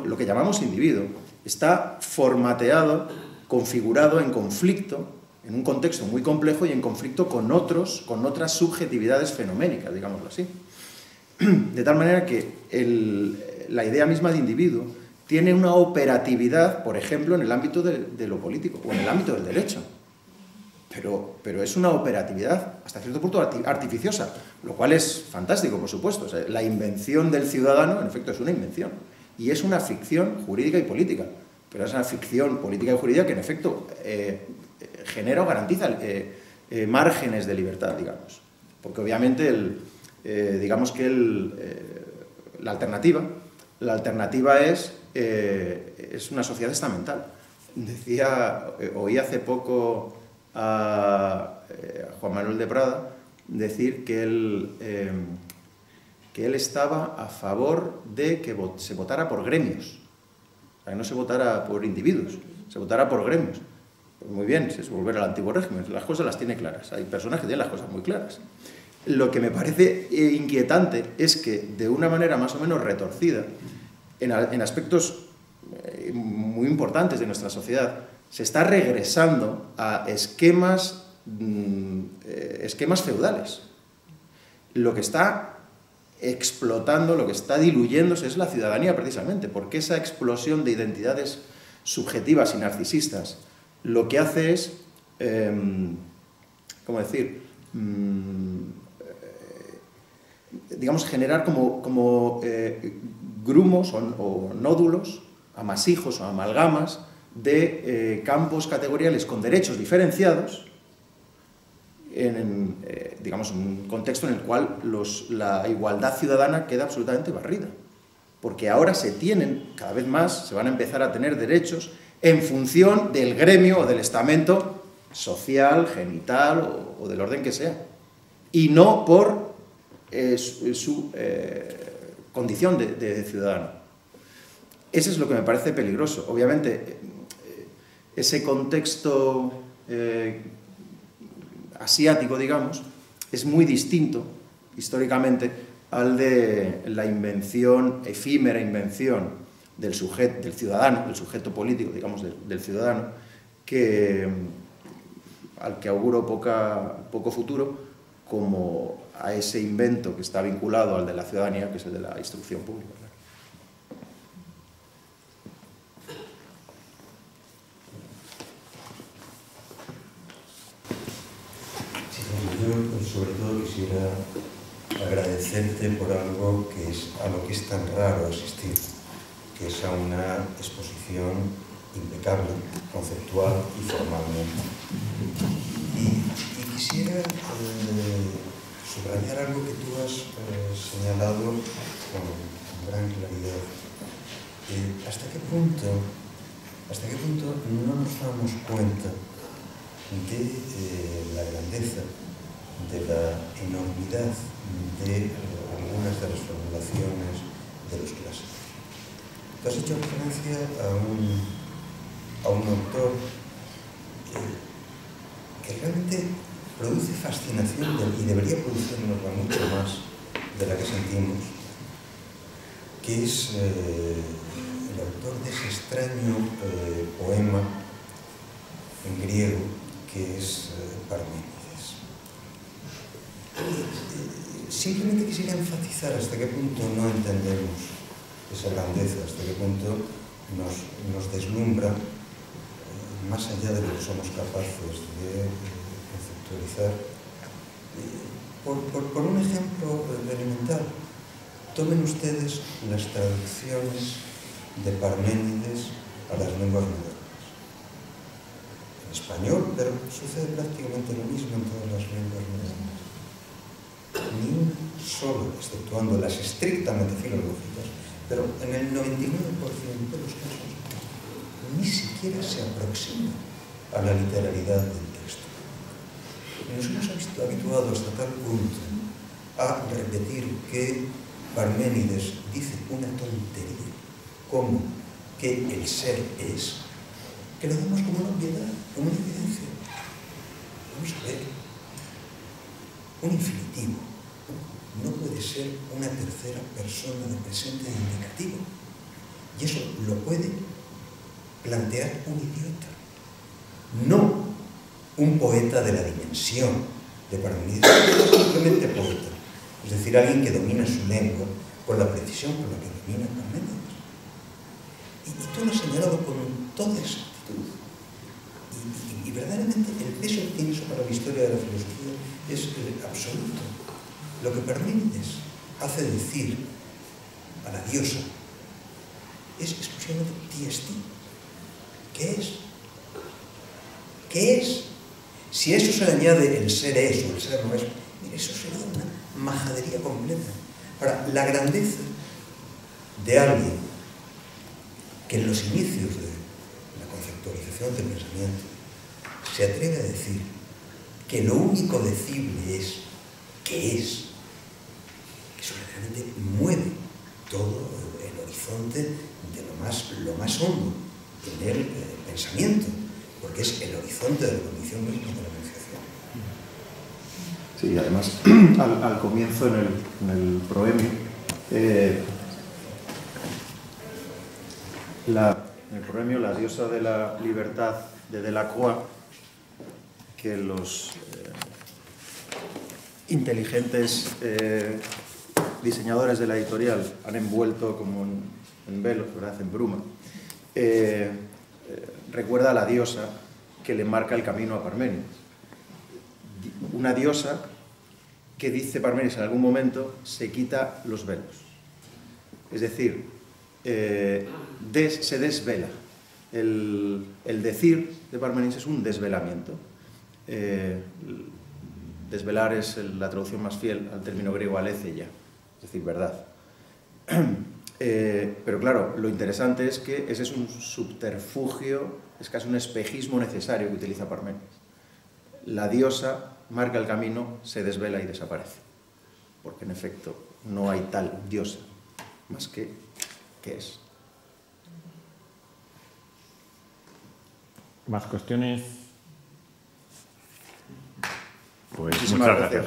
lo que llamamos individuo, está formateado, configurado en conflicto, en un contexto muy complejo y en conflicto con otras subjetividades fenoménicas, digámoslo así. De tal manera que la idea misma de individuo tiene una operatividad, por ejemplo, en el ámbito de lo político o en el ámbito del derecho. Pero es una operatividad hasta cierto punto artificiosa, lo cual es fantástico, por supuesto. O sea, la invención del ciudadano, en efecto, es una invención. Y es una ficción jurídica y política. Pero es una ficción política y jurídica que, en efecto, genera o garantiza márgenes de libertad, digamos. Porque, obviamente, digamos que la alternativa es una sociedad estamental. Oí hace poco a Juan Manuel de Prada decir que él estaba a favor de que se votara por gremios, o sea, que no se votara por individuos, se votara por gremios. Pues muy bien, es volver al antiguo régimen, las cosas las tiene claras, hay personas que tienen las cosas muy claras. Lo que me parece inquietante es que de una manera más o menos retorcida, en aspectos muy importantes de nuestra sociedad, se está regresando a esquemas feudales. Lo que está explotando, lo que está diluyéndose es la ciudadanía precisamente, porque esa explosión de identidades subjetivas y narcisistas lo que hace es, ¿cómo decir?, digamos, generar como grumos o nódulos, amasijos o amalgamas de campos categoriales con derechos diferenciados digamos, en un contexto en el cual la igualdad ciudadana queda absolutamente barrida. Porque ahora cada vez más se van a empezar a tener derechos en función del gremio o del estamento social, genital o del orden que sea. Y no por su condición de ciudadano. Eso es lo que me parece peligroso. Obviamente, ese contexto asiático, digamos, es muy distinto históricamente al de la efímera invención del ciudadano, del sujeto político, digamos, del ciudadano, al que auguro poco futuro, como a ese invento que está vinculado al de la ciudadanía, que es el de la instrucción pública. Yo sobre todo quisiera agradecerte por algo a lo que es tan raro asistir, que es a una exposición impecable, conceptual y formalmente. Y quisiera subrayar algo que tú has señalado con gran claridad. ¿Hasta qué punto no nos damos cuenta de la grandeza, de la enormidad de algunas de las formulaciones de los clásicos? Tú has hecho referencia a un autor que realmente produce fascinación y debería producirnos mucho más de la que sentimos, que es el autor de ese extraño poema en griego que es Parménides. Simplemente quisiera enfatizar hasta qué punto no entendemos esa grandeza, hasta qué punto nos deslumbra más allá de lo que somos capaces de conceptualizar. Por un ejemplo elemental, tomen ustedes las traducciones de Parménides a las lenguas modernas. En español, pero sucede prácticamente lo mismo en todas las lenguas modernas. Ni una sola, exceptuando las estrictamente filológicas, pero en el 99% de los casos ni siquiera se aproxima a la literalidad del texto. Nos hemos habituado hasta tal punto a repetir que Parménides dice una tontería, como que el ser es, que lo damos como una obviedad, como una evidencia. Vamos a ver, un infinitivo no puede ser una tercera persona de presente e indicativo, y eso lo puede plantear un idiota, no un poeta de la dimensión de Parménides, simplemente poeta, es decir, alguien que domina su lengua con la precisión con la que domina Parménides. Y tú lo has señalado con toda exactitud. Y verdaderamente el peso que tiene eso para la historia de la filosofía es absoluto. Lo que Parménides hace decir a la diosa es exclusivamente tiesti. ¿Qué es? ¿Qué es? Si a eso se le añade el ser es o el ser no es, mire, eso sería una majadería completa. Ahora, la grandeza de alguien que en los inicios de la conceptualización del pensamiento se atreve a decir que lo único decible es que es, eso realmente mueve todo el horizonte de lo más hondo en el pensamiento, porque es el horizonte de la condición misma de la enunciación. Sí, y además, al comienzo en el proemio, en el proemio La diosa de la libertad de Delacroix, que los inteligentes diseñadores de la editorial han envuelto como en velos, ¿verdad?, en bruma, recuerda a la diosa que le marca el camino a Parménides. Una diosa que, dice Parménides en algún momento, se quita los velos. Es decir, se desvela. El decir de Parménides es un desvelamiento. Desvelar es la traducción más fiel al término griego aletheia, es decir, verdad. Pero claro, lo interesante es que ese es un subterfugio, es casi un espejismo necesario que utiliza Parménides. La diosa marca el camino, se desvela y desaparece, porque en efecto no hay tal diosa, más que es. ¿Más cuestiones? Pues Muchísimas muchas gracias.